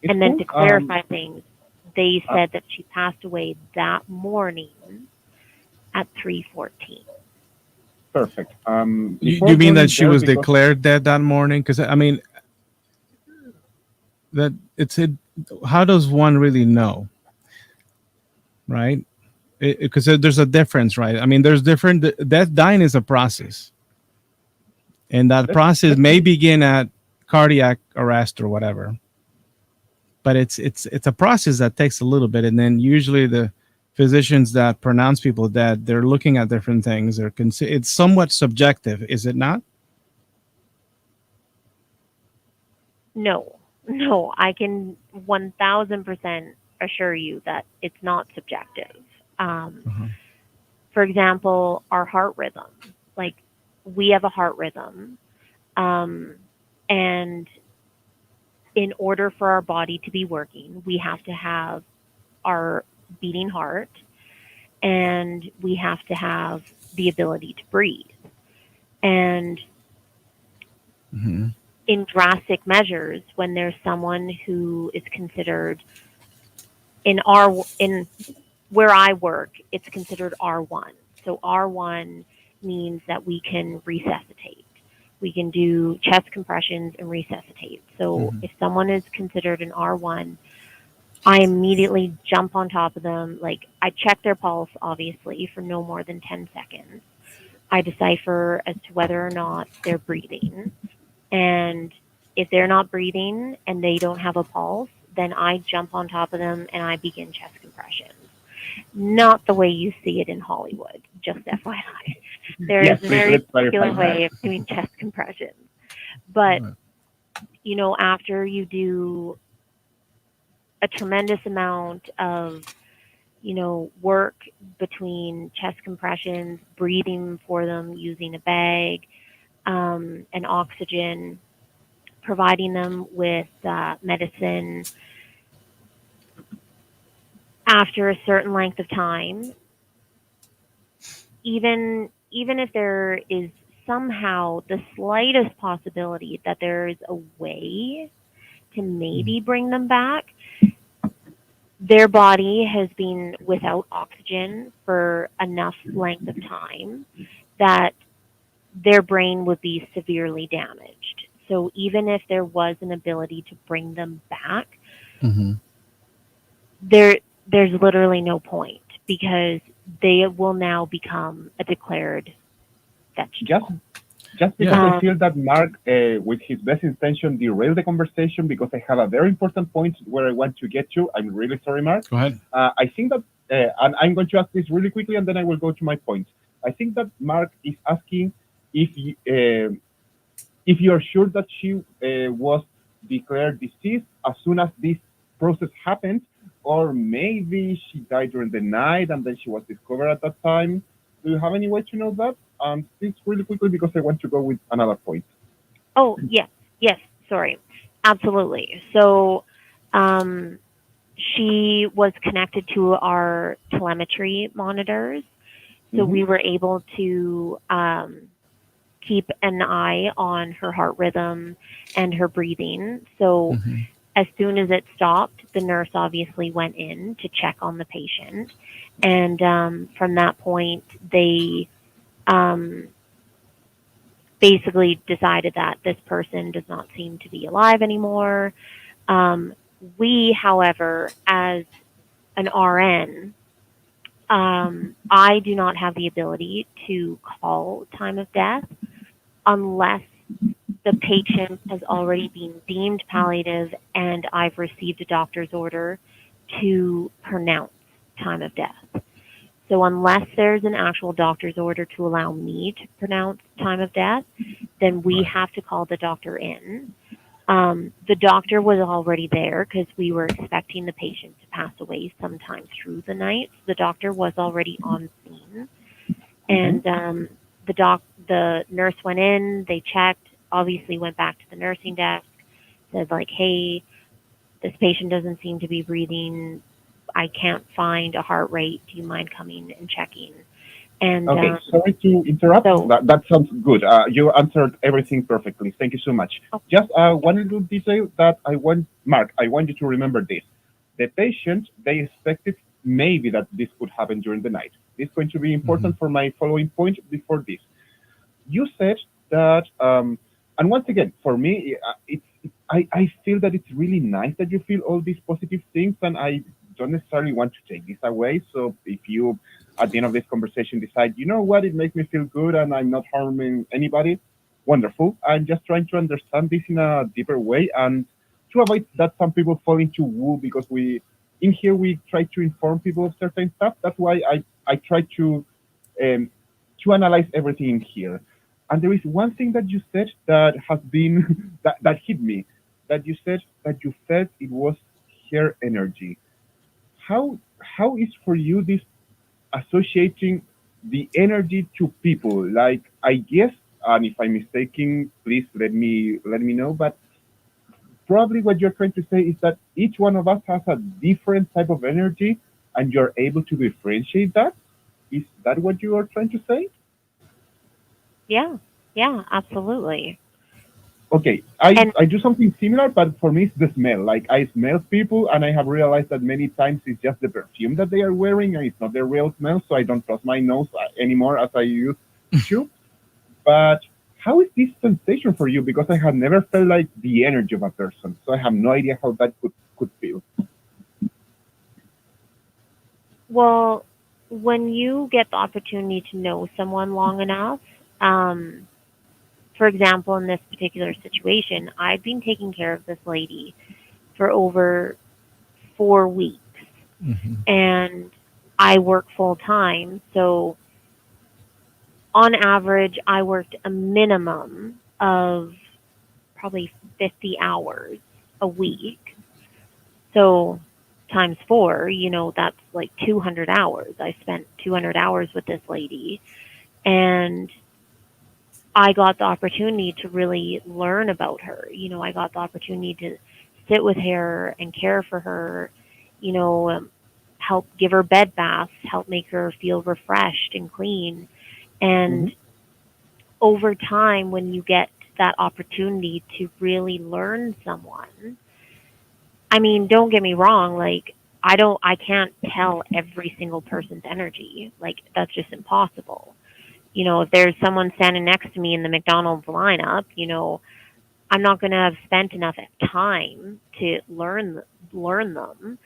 S5: And then to clarify things, they said that she passed away that morning at 3:14.
S4: Perfect.
S3: You mean that she was declared dead that morning? Because I mean, that it's it. How does one really know, right? Because there's a difference, right? I mean, there's different. Death, dying is a process, and that process may begin at cardiac arrest or whatever. But it's a process that takes a little bit, and then usually the physicians that pronounce people dead, they're looking at different things. It's somewhat subjective, is it not?
S5: No, I can 1000% assure you that it's not subjective. For example, our heart rhythm, like we have a heart rhythm, and in order for our body to be working, we have to have our beating heart and we have to have the ability to breathe. And in drastic measures, when there's someone who is considered in where I work, it's considered R1. So R1 means that we can resuscitate. We can do chest compressions and resuscitate. So if someone is considered an R1, I immediately jump on top of them. Like I check their pulse, obviously, for no more than 10 seconds. I decipher as to whether or not they're breathing. And if they're not breathing and they don't have a pulse, then I jump on top of them and I begin chest compressions. Not the way you see it in Hollywood, just FYI. There is a very particular way of doing chest compressions. But, you know, after you do a tremendous amount of, work between chest compressions, breathing for them using a bag, and oxygen, providing them with medicine after a certain length of time. Even if there is somehow the slightest possibility that there is a way to maybe bring them back, their body has been without oxygen for enough length of time that their brain would be severely damaged. So even if there was an ability to bring them back,
S3: Mhm.
S5: there's literally no point because they will now become a declared vegetable.
S4: Just because
S3: Yeah.
S4: I feel that Mark, with his best intention, derailed the conversation because I have a very important point where I want to get to. I'm really sorry, Mark.
S3: Go ahead.
S4: I think that, and I'm going to ask this really quickly, and then I will go to my point. I think that Mark is asking if you're sure that she was declared deceased as soon as this process happened, or maybe she died during the night and then she was discovered at that time. Do you have any way to know that? This really quickly because I want to go with another point.
S5: Oh, yes, sorry. Absolutely. So, she was connected to our telemetry monitors. So we were able to keep an eye on her heart rhythm and her breathing. So
S3: Mhm.
S5: as soon as it stopped, the nurse obviously went in to check on the patient. And from that point, they um, basically decided that this person does not seem to be alive anymore. We, however, as an RN, I do not have the ability to call time of death unless the patient has already been deemed palliative and I've received a doctor's order to pronounce time of death. So unless there's an actual doctor's order to allow me to pronounce time of death, then we have to call the doctor in. The doctor was already there because we were expecting the patient to pass away sometime through the night. So the doctor was already on scene, and the nurse went in. They checked. Obviously, went back to the nursing desk. Said like, "Hey, this patient doesn't seem to be breathing. I can't find a heart rate. Do you mind coming and checking?" And
S4: Okay, sorry to interrupt.
S5: so-
S4: That sounds good. You answered everything perfectly. Thank you so much.
S5: Oh.
S4: Just one little detail that I want, Mark, I want you to remember this. The patient, they expected maybe that this could happen during the night. This is going to be important for my following point before this. You said that, and once again, for me, I feel that it's really nice that you feel all these positive things, and I don't necessarily want to take this away. So if you, at the end of this conversation, decide, you know what, it makes me feel good and I'm not harming anybody, wonderful. I'm just trying to understand this in a deeper way and to avoid that some people fall into woo because in here, we try to inform people of certain stuff. That's why I try um, to analyze everything in here. And there is one thing that you said that has been that hit me. That you said that you felt it was her energy. How is for you this associating the energy to people? Like I guess, and if I'm mistaken, please let me know. But probably what you're trying to say is that each one of us has a different type of energy, and you're able to differentiate that. Is that what you are trying to say?
S5: yeah, absolutely.
S4: Okay,
S5: And
S4: I do something similar, but for me it's the smell. Like I smell people, and I have realized that many times it's just the perfume that they are wearing, and it's not their real smell. So I don't trust my nose anymore as I used to. But how is this sensation for you? Because I have never felt like the energy of a person, so I have no idea how that could feel.
S5: well, when you get the opportunity to know someone long enough, um, for example, in this particular situation, I've been taking care of this lady for over 4 weeks,
S3: Mhm.
S5: and I work full time. So on average, I worked a minimum of probably 50 hours a week. So times 4, that's like 200 hours. I spent 200 hours with this lady, and I got the opportunity to really learn about her. I got the opportunity to sit with her and care for her, help give her bed baths, help make her feel refreshed and clean. And over time, when you get that opportunity to really learn someone, I mean, don't get me wrong, like, I can't tell every single person's energy. Like, that's just impossible. If there's someone standing next to me in the McDonald's lineup, I'm not going to have spent enough time to learn them.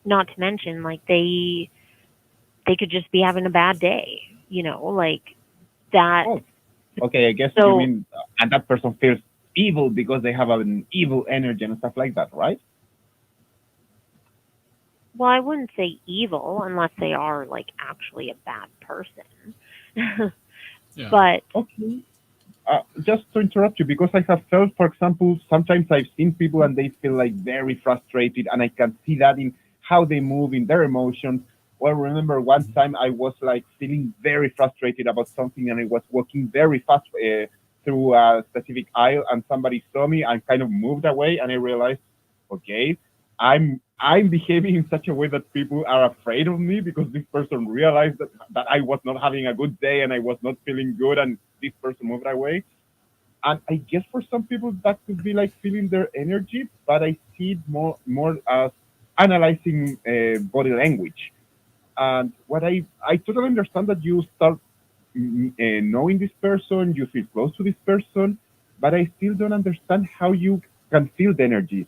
S5: Not to mention, like, they could just be having a bad day, like that.
S4: Oh, okay, I guess
S5: So-
S4: you mean, and that person feels evil because they have an evil energy and stuff like that, right?
S5: Well, I wouldn't say evil unless they are like actually a bad person.
S2: Yeah.
S5: But
S4: Okay. Just to interrupt you, because I have felt, for example, sometimes I've seen people and they feel like very frustrated, and I can see that in how they move, in their emotions. Well, remember one time I was like feeling very frustrated about something, and I was walking very fast through a specific aisle, and somebody saw me and kind of moved away, and I realized, okay, I'm behaving in such a way that people are afraid of me because this person realized that I was not having a good day and I was not feeling good, and this person moved away. And I guess for some people that could be like feeling their energy, but I see it more as analyzing body language. And what I totally understand that you start knowing this person, you feel close to this person, but I still don't understand how you can feel the energy.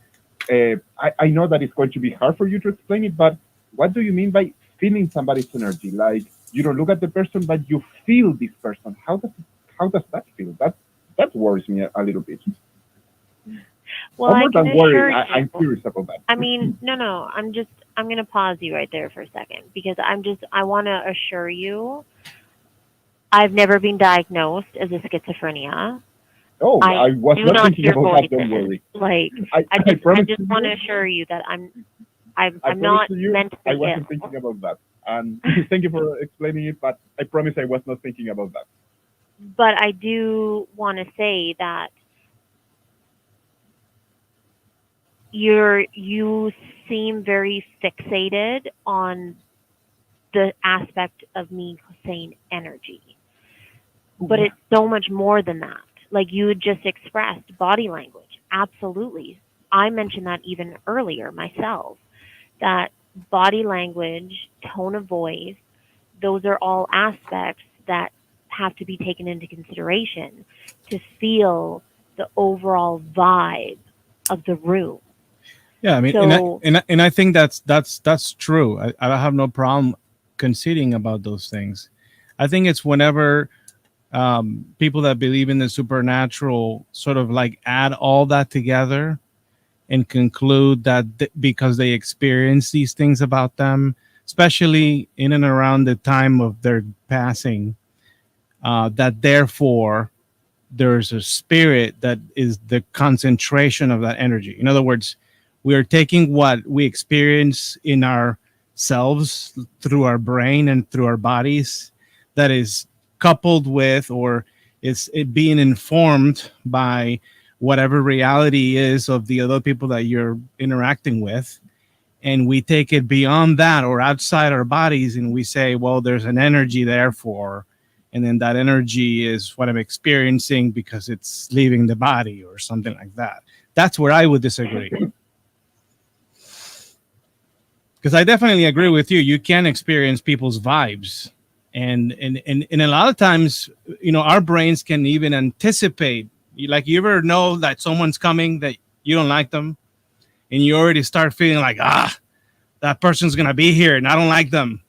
S4: I know that it's going to be hard for you to explain it, but what do you mean by feeling somebody's energy? Like, you don't look at the person, but you feel this person. How does that feel? That worries me a little bit.
S5: well,
S4: Or
S5: I
S4: more
S5: can
S4: than
S5: assure
S4: worry,
S5: you.
S4: I'm curious about that.
S5: I mean, no. I'm going to pause you right there for a second because I want to assure you I've never been diagnosed as a schizophrenia.
S4: Oh,
S5: I
S4: I was
S5: do
S4: not
S5: not
S4: thinking
S5: hear
S4: about that. Don't
S5: voices.
S4: worry.
S5: Like,
S4: I
S5: I
S4: promise
S5: just
S4: you,
S5: want to assure you that I'm
S4: I
S5: I'm
S4: promise
S5: not
S4: to you,
S5: mentally
S4: I wasn't
S5: ill.
S4: thinking about that. And thank you for explaining it, but I promise I was not thinking about that.
S5: But I do want to say that you seem very fixated on the aspect of me saying energy. But it's so much more than that. Like you had just expressed body language. Absolutely. I mentioned that even earlier myself, that body language, tone of voice, those are all aspects that have to be taken into consideration to feel the overall vibe of the room.
S3: Yeah, I mean,
S5: So-
S3: and I think that's true. I don't have no problem conceding about those things. I think it's whenever people that believe in the supernatural sort of like add all that together and conclude that because they experience these things about them, especially in and around the time of their passing, that therefore there's a spirit that is the concentration of that energy. In other words, we are taking what we experience in ourselves through our brain and through our bodies, that is coupled with, or is it being informed by whatever reality is of the other people that you're interacting with, and we take it beyond that or outside our bodies, and we say, well, there's an energy there for, and then that energy is what I'm experiencing because it's leaving the body or something like that. That's where I would disagree. Because I definitely agree with you. You can experience people's vibes. And a lot of times, our brains can even anticipate. Like, you ever know that someone's coming that you don't like them, and you already start feeling like, that person's going to be here and I don't like them.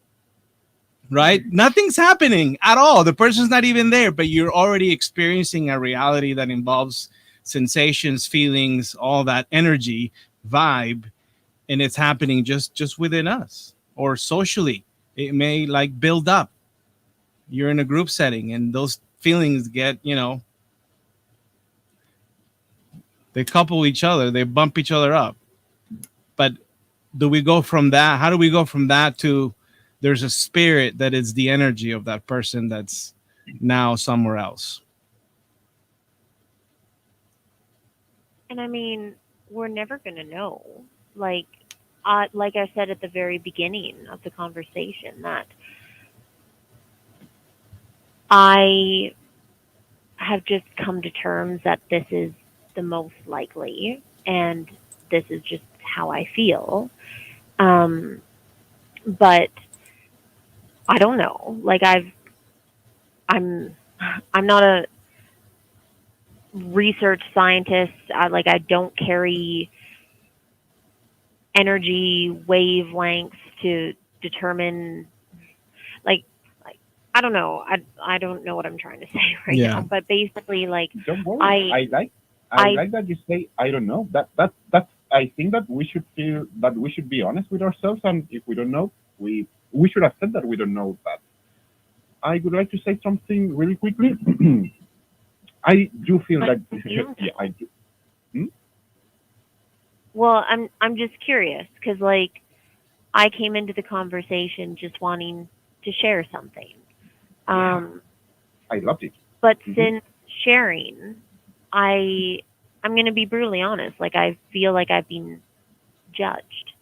S3: Right? Nothing's happening at all. The person's not even there, but you're already experiencing a reality that involves sensations, feelings, all that energy, vibe, and it's happening just within us or socially. It may like build up. You're in a group setting and those feelings get, they couple each other, they bump each other up. But do we go from that? How do we go from that to there's a spirit that is the energy of that person that's now somewhere else?
S5: And I mean, we're never going to know. Like I said at the very beginning of the conversation, that I have just come to terms that this is the most likely, and this is just how I feel. But I don't know. Like I'm not a research scientist. I don't carry energy wavelengths to determine, like I don't know. I don't know what I'm trying to say right
S3: Yeah.
S5: now. But basically, like,
S4: Don't worry.
S5: I
S4: I like that you say I don't know. That's I think that we should feel that we should be honest with ourselves, and if we don't know, we should accept that we don't know that. I would like to say something really quickly. I do feel
S5: But
S4: that
S5: you don't
S4: yeah, I do.
S5: well, I'm just curious because, like, I came into the conversation just wanting to share something.
S4: I loved it.
S5: But
S4: Mhm.
S5: since sharing, I'm going to be brutally honest. Like, I feel like I've been judged.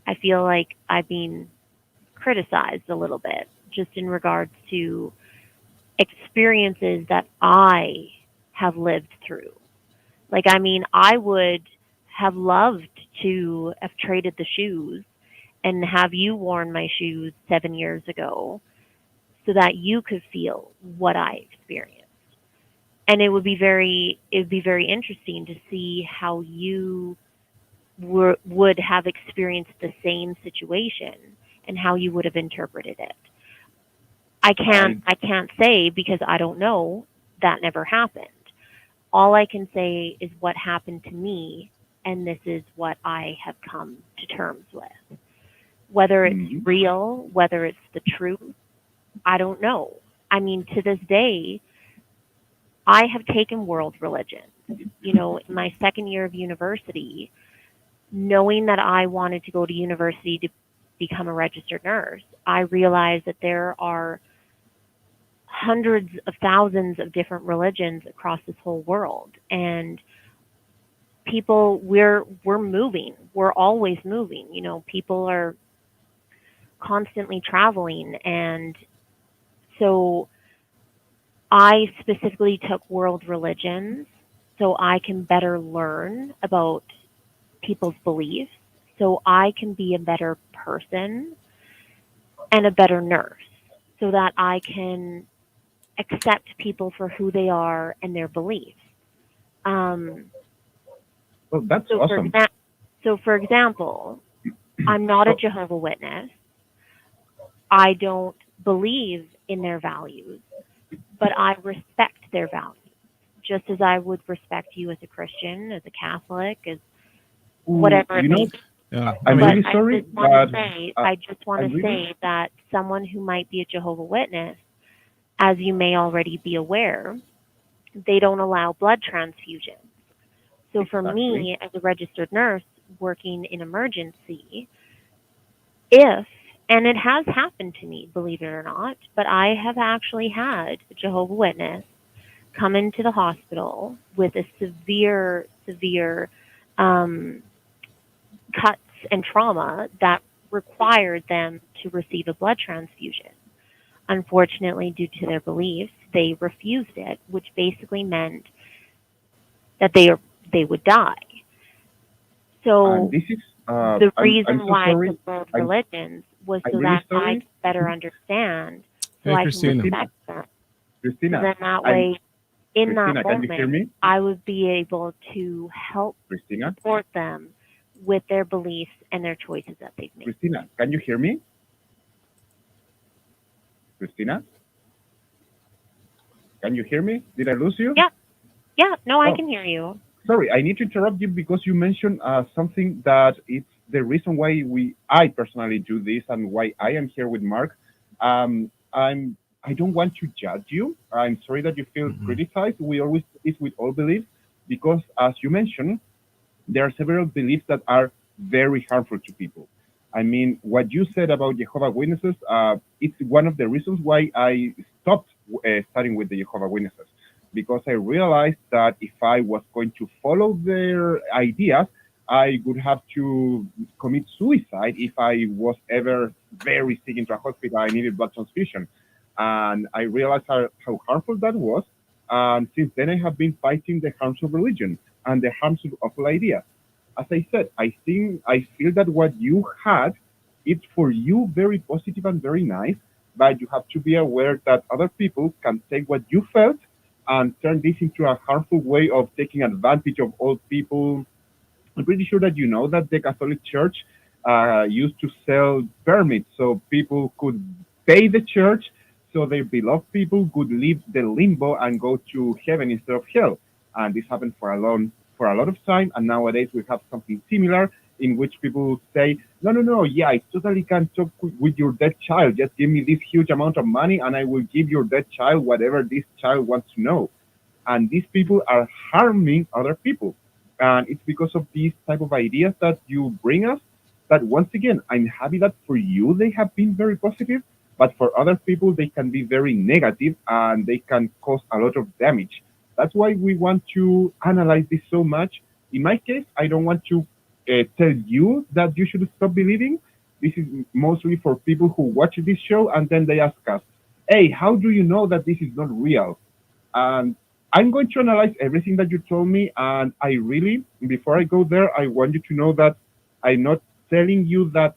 S5: I feel like I've been criticized a little bit, just in regards to experiences that I have lived through. Like, I mean, I would have loved to have traded the shoes and have you worn my shoes 7 years ago so that you could feel what I experienced. And it would be very interesting to see how you would have experienced the same situation and how you would have interpreted it. I can't say because I don't know. That never happened. All I can say is what happened to me, and this is what I have come to terms with. Whether it's
S4: Mhm.
S5: real, whether it's the truth, I don't know. I mean, to this day, I have taken world religion. You know, in my second year of university, knowing that I wanted to go to university to become a registered nurse, I realized that there are hundreds of thousands of different religions across this whole world, and people, we're moving. We're always moving. You know, people are constantly traveling, and so I specifically took world religions so I can better learn about people's beliefs, so I can be a better person and a better nurse, so that I can accept people for who they are and their beliefs. Um,
S4: Well, that's
S5: so,
S4: awesome.
S5: for example, I'm not a Jehovah Witness. I don't believe in their values, but I respect their values, just as I would respect you as a Christian, as a Catholic, as whatever it
S4: You
S5: may
S4: know,
S5: be.
S3: Yeah.
S4: I'm
S5: But
S4: really sorry,
S5: I just want
S4: I'm
S5: to
S4: really-
S5: say that someone who might be a Jehovah Witness, as you may already be aware, they don't allow blood transfusions. So for me, as a registered nurse working in emergency, and it has happened to me, believe it or not, but I have actually had a Jehovah Witness come into the hospital with a severe cuts and trauma that required them to receive a blood transfusion. Unfortunately, due to their beliefs, they refused it, which basically meant that they would die. So
S4: this is
S5: the reason
S4: I'm so
S5: why I
S4: sorry.
S5: took world
S4: I'm-
S5: religions was
S4: I'm
S5: so
S4: really
S5: that I
S4: sorry.
S5: could better understand, so
S3: Hey,
S5: I
S3: Christina.
S5: can respect them. So
S4: Christina,
S5: then that
S4: I'm-
S5: way, in
S4: Christina,
S5: that
S4: can you hear
S5: moment,
S4: me?
S5: I would be able to help
S4: Christina,
S5: support them with their beliefs and their choices that they've made.
S4: Christina, can you hear me? Christina, can you hear me? Did I lose you?
S5: Yeah. Yeah, no, I
S4: Oh.
S5: can hear you.
S4: Sorry, I need to interrupt you because you mentioned something that it's the reason why I personally do this and why I am here with Mark. I don't want to judge you. I'm sorry that you feel criticized. It's with all beliefs because, as you mentioned, there are several beliefs that are very harmful to people. I mean, what you said about Jehovah Witnesses, it's one of the reasons why I stopped studying with the Jehovah Witnesses, because I realized that if I was going to follow their ideas, I would have to commit suicide if I was ever very sick into a hospital. I needed blood transfusion. And I realized how harmful that was. And since then, I have been fighting the harms of religion and the harms of awful ideas. As I said, I feel that what you had, it's for you very positive and very nice, but you have to be aware that other people can take what you felt and turn this into a harmful way of taking advantage of old people. I'm pretty sure that you know that the Catholic Church used to sell permits so people could pay the church so their beloved people could leave the limbo and go to heaven instead of hell. And this happened for a lot of time. And nowadays we have something similar in which people say, no, no, no, yeah, I totally can talk with your dead child. Just give me this huge amount of money and I will give your dead child whatever this child wants to know. And these people are harming other people. And it's because of these type of ideas that you bring us that once again, I'm happy that for you they have been very positive, but for other people they can be very negative and they can cause a lot of damage. That's why we want to analyze this so much. In my case, I don't want to tell you that you should stop believing. This is mostly for people who watch this show and then they ask us, hey, how do you know that this is not real? And I'm going to analyze everything that you told me. And I really, before I go there, I want you to know that I'm not telling you that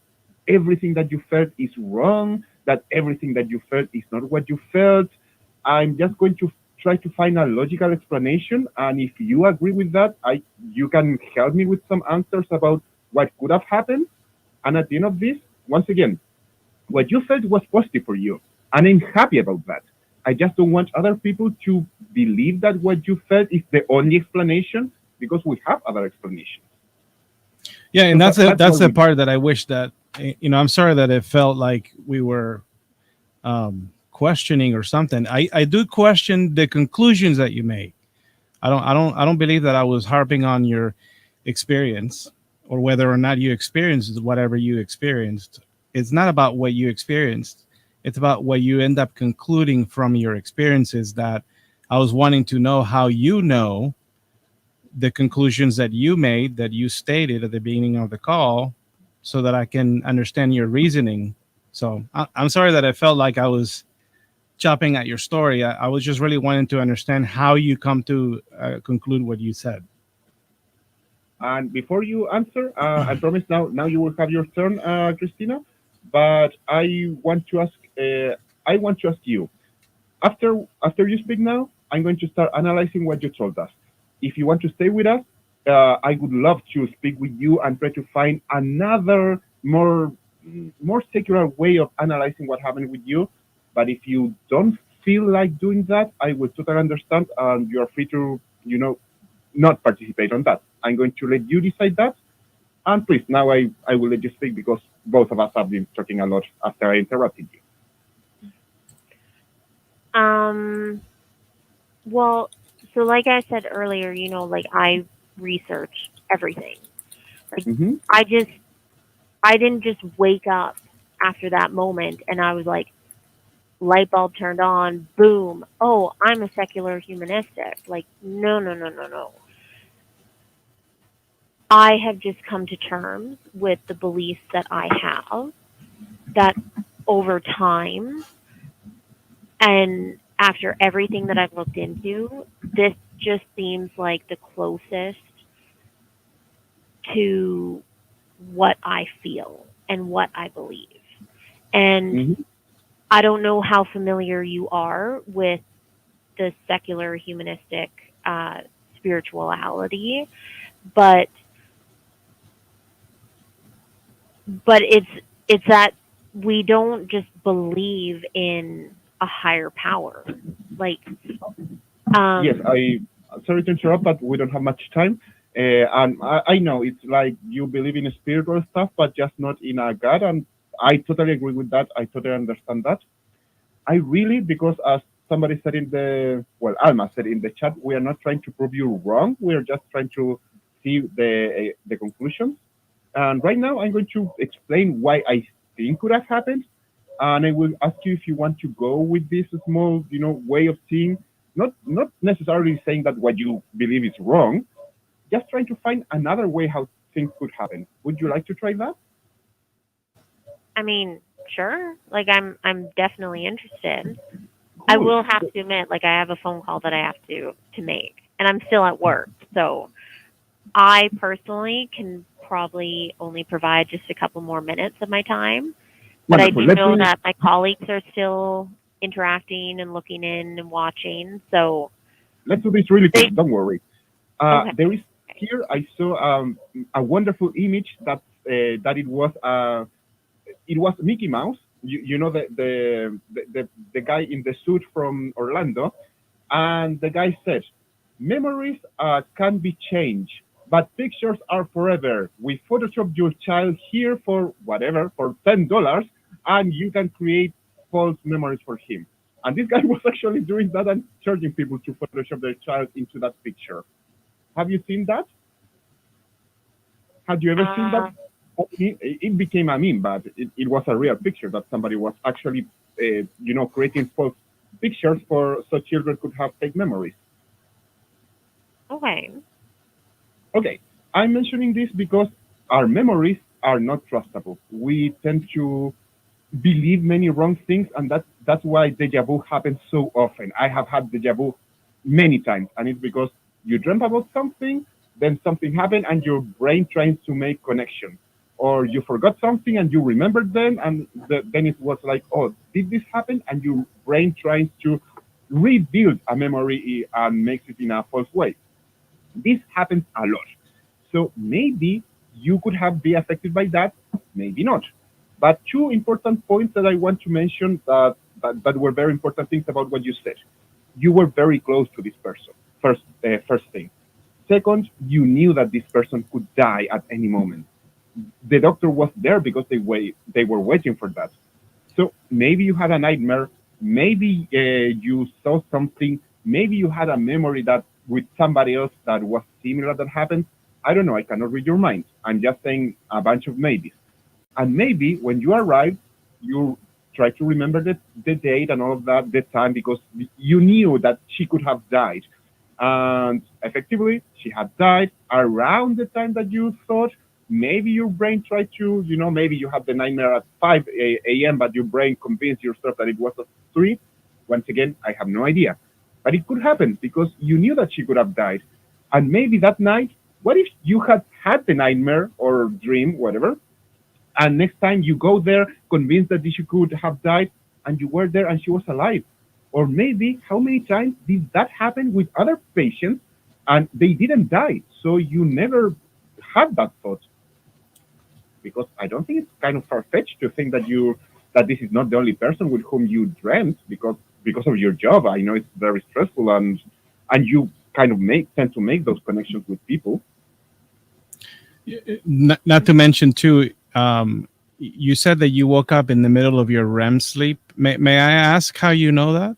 S4: everything that you felt is wrong, that everything that you felt is not what you felt. I'm just going to try to find a logical explanation. And if you agree with that, you can help me with some answers about what could have happened. And at the end of this, once again, what you felt was positive for you. And I'm happy about that. I just don't want other people to believe that what you felt is the only explanation because we have other explanations.
S3: Yeah, and
S4: So
S3: that's the
S4: we,
S3: part that I wish that I'm sorry that it felt like we were questioning or something. I do question the conclusions that you made. I don't believe that I was harping on your experience or whether or not you experienced whatever you experienced. It's not about what you experienced. It's about what you end up concluding from your experiences, that I was wanting to know how you know the conclusions that you made, that you stated at the beginning of the call, so that I can understand your reasoning. So I'm sorry that I felt like I was chopping at your story. I was just really wanting to understand how you come to conclude what you said.
S4: and before you answer, I promise now you will have your turn, Christina. But I want to ask you after you speak now. I'm going to start analyzing what you told us. If you want to stay with us, I would love to speak with you and try to find another more secular way of analyzing what happened with you. But if you don't feel like doing that, I will totally understand, and you are free to not participate on that. I'm going to let you decide that. And please, now I will let you speak because both of us have been talking a lot after I interrupted you.
S5: Well, so like I said earlier, like I research everything. Like
S4: Hmm.
S5: I didn't just wake up after that moment and I was like, light bulb turned on, boom. Oh, I'm a secular humanistic. Like, no, no, no, no, no. I have just come to terms with the beliefs that I have, that over time and after everything that I've looked into, this just seems like the closest to what I feel and what I believe. And
S4: Hmm.
S5: I don't know how familiar you are with the secular humanistic spirituality, but it's that we don't just believe in a higher power. Like,
S4: Yes,
S5: um,
S4: sorry to interrupt, but we don't have much time. And I know it's like you believe in spiritual stuff, but just not in a God. And I totally agree with that. I totally understand that. I really, because as somebody said Alma said in the chat, we are not trying to prove you wrong. We are just trying to see the conclusions. And right now, I'm going to explain why I think could have happened, and I will ask you if you want to go with this small, way of seeing. Not necessarily saying that what you believe is wrong, just trying to find another way how things could happen. Would you like to try that?
S5: I mean, sure. Like I'm definitely interested. I
S4: Cool.
S5: will have to admit, like I have a phone call that I have to make, and I'm still at work. So I personally can probably only provide just a couple more minutes of my time. But I
S4: Wonderful.
S5: do
S4: Let's
S5: know
S4: do this.
S5: that my colleagues are still interacting and looking in and watching. So
S4: Let's do this really
S5: they
S4: quick. Don't worry.
S5: okay.
S4: There is here. I saw a wonderful image that it was Mickey Mouse. You know the guy in the suit from Orlando, and the guy said, "Memories can be changed, but pictures are forever. We Photoshop your child here for whatever for $10, and you can create false memories for him." And this guy was actually doing that and charging people to Photoshop their child into that picture. Have you seen that? Had you ever seen
S5: Uh,
S4: that? It became a meme, but it was a real picture that somebody was actually, creating false pictures for so children could have fake memories.
S5: okay.
S4: Okay, I'm mentioning this because our memories are not trustable. We tend to believe many wrong things, and that's why deja vu happens so often. I have had deja vu many times, and it's because you dream about something, then something happened, and your brain tries to make connection, or you forgot something and you remembered then, and then it was like, oh, did this happen? And your brain tries to rebuild a memory and makes it in a false way. This happens a lot. So maybe you could have been affected by that, maybe not. But two important points that I want to mention that were very important things about what you said. You were very close to this person. First thing. Second, you knew that this person could die at any moment. The doctor was there because they were waiting for that. So maybe you had a nightmare. Maybe you saw something. Maybe you had a memory that with somebody else that was similar that happened. I don't know. I cannot read your mind. I'm just saying a bunch of maybes. And maybe when you arrived, you try to remember the date and all of that, the time, because you knew that she could have died. And effectively, she had died around the time that you thought. Maybe your brain tried to, maybe you had the nightmare at 5 a.m., but your brain convinced yourself that it was at 3. Once again, I have no idea. But it could happen because you knew that she could have died. And maybe that night, what if you had the nightmare or dream, whatever, and next time you go there, convinced that she could have died, and you were there and she was alive? Or maybe how many times did that happen with other patients and they didn't die? So you never had that thought. Because I don't think it's kind of far-fetched to think that this is not the only person with whom you dreamt because of your job. I know it's very stressful and you kind of tend to make those connections with people.
S3: Not to mention too, you said that you woke up in the middle of your REM sleep. May I ask how you know that?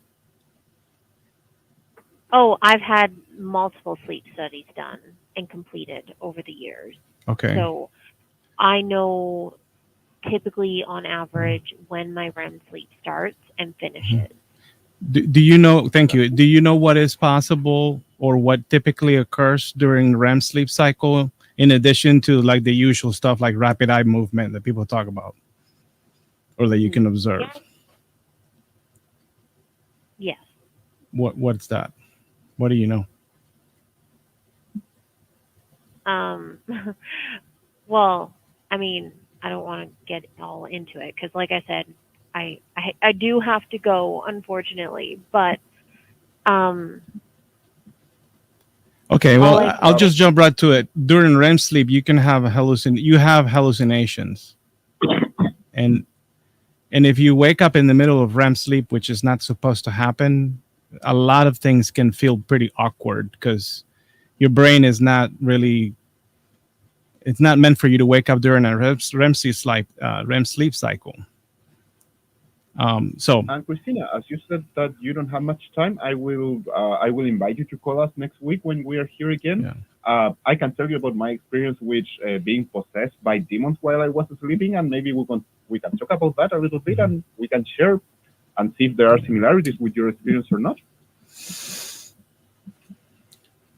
S5: Oh, I've had multiple sleep studies done and completed over the years.
S3: Okay.
S5: So I know typically on average when my REM sleep starts and finishes.
S3: Do you know? Thank you. Do you know what is possible or what typically occurs during REM sleep cycle, in addition to like the usual stuff like rapid eye movement that people talk about, or that you can observe?
S5: Yes.
S3: What's that? What do you know?
S5: Well, I mean, I don't want to get all into it because, like I said, I do have to go, unfortunately. But
S3: Okay, well, I'll just jump right to it. During REM sleep, you can have hallucinations, and if you wake up in the middle of REM sleep, which is not supposed to happen, a lot of things can feel pretty awkward because your brain is not really. It's not meant for you to wake up during a REM sleep cycle.
S4: And Christina, as you said that you don't have much time, I will invite you to call us next week when we are here again.
S3: Yeah.
S4: I can tell you about my experience with being possessed by demons while I was sleeping, and maybe we can talk about that a little bit, and we can share and see if there are similarities with your experience or not.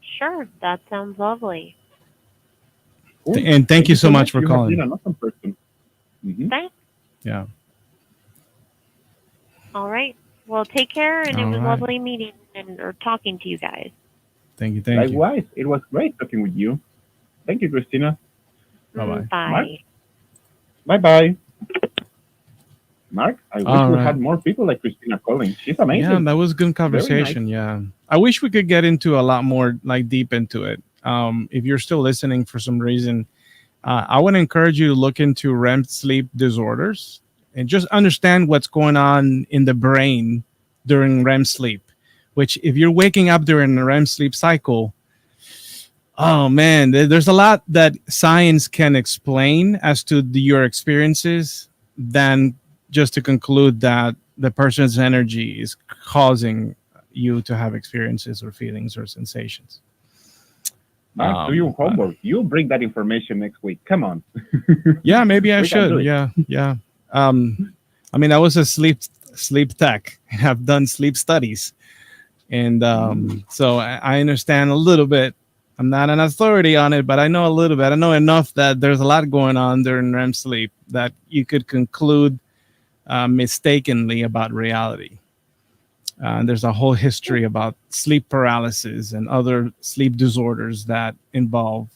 S5: Sure, that sounds lovely.
S4: Cool.
S3: And thank you so much for
S4: You have
S3: calling.
S4: been an awesome person. Mhm.
S5: Thanks.
S3: Yeah.
S5: All right. Well, take care, and it
S3: All
S5: was
S3: right.
S5: lovely meeting or talking to you guys.
S3: Thank you. Thank you.
S4: Likewise, it was great talking with you. Thank you, Christina.
S3: Bye-bye.
S5: Bye.
S4: Bye bye. Mark, I wish
S3: All
S4: we
S3: right.
S4: had more people like Christina calling. She's amazing.
S3: Yeah, that was good conversation. Yeah. I wish we could get into a lot more, like deep into it. If you're still listening for some reason, I would encourage you to look into REM sleep disorders and just understand what's going on in the brain during REM sleep, which if you're waking up during the REM sleep cycle, oh man, there's a lot that science can explain as to your experiences than just to conclude that the person's energy is causing you to have experiences or feelings or sensations.
S4: Mark, do your homework. You bring that information next week. Come on.
S3: Yeah, maybe I
S4: We can do
S3: should.
S4: it.
S3: Yeah, yeah. I mean, I was a sleep tech. I've done sleep studies, and so I understand a little bit. I'm not an authority on it, but I know a little bit. I know enough that there's a lot going on during REM sleep that you could conclude mistakenly about reality. There's a whole history about sleep paralysis and other sleep disorders that involve,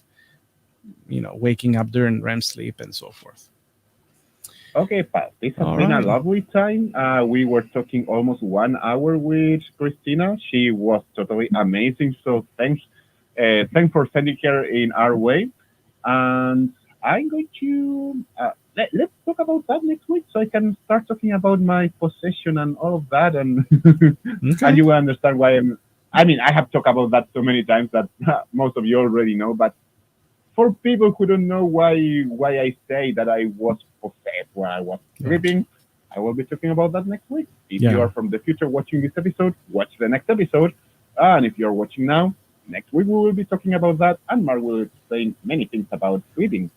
S3: waking up during REM sleep and so forth.
S4: Okay, Pat. This has
S3: All
S4: been
S3: right.
S4: a lovely time. We were talking almost 1 hour with Christina. She was totally amazing. So thanks for sending her in our way. And I'm going to let's talk about that next week, so I can start talking about my possession and all of that, and
S3: Okay.
S4: and you will understand why I'm. I mean, I have talked about that so many times that most of you already know, but for people who don't know why I say that I was possessed while I was sleeping, I will be talking about that next week. If
S3: Yeah.
S4: you are from the future watching this episode, watch the next episode. And if you're watching now, next week we will be talking about that, and Mark will explain many things about sleeping.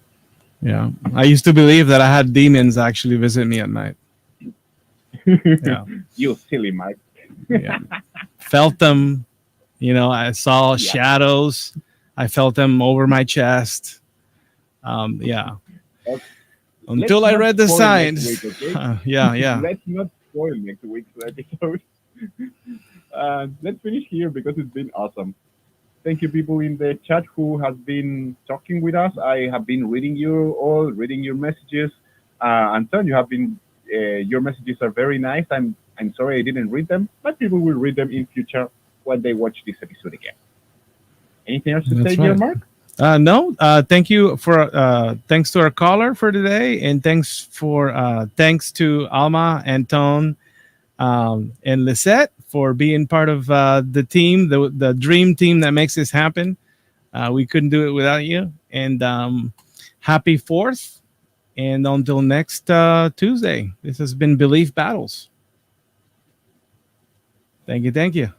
S3: Yeah. I used to believe that I had demons actually visit me at night. Yeah.
S4: You silly Mark.
S3: Yeah. Felt them, I saw
S4: Yeah.
S3: shadows. I felt them over my chest. Yeah.
S4: Okay.
S3: Until
S4: Let's
S3: I
S4: not
S3: read the
S4: spoil
S3: signs.
S4: next week, okay?
S3: Yeah.
S4: Let's not spoil next week's episode. Let's finish here because it's been awesome. Thank you, people in the chat who have been talking with us. I have been reading you all, reading your messages. Anton, you have been. Your messages are very nice. I'm sorry I didn't read them, but people will read them in future when they watch this episode again. Anything else to
S3: That's
S4: say here,
S3: right.
S4: Mark?
S3: No. Thank you for thanks to our caller for today, and thanks to Alma, Anton, and Lisette for being part of the team, the dream team that makes this happen. We couldn't do it without you. And happy 4th. And until next Tuesday, this has been Belief Battles. Thank you.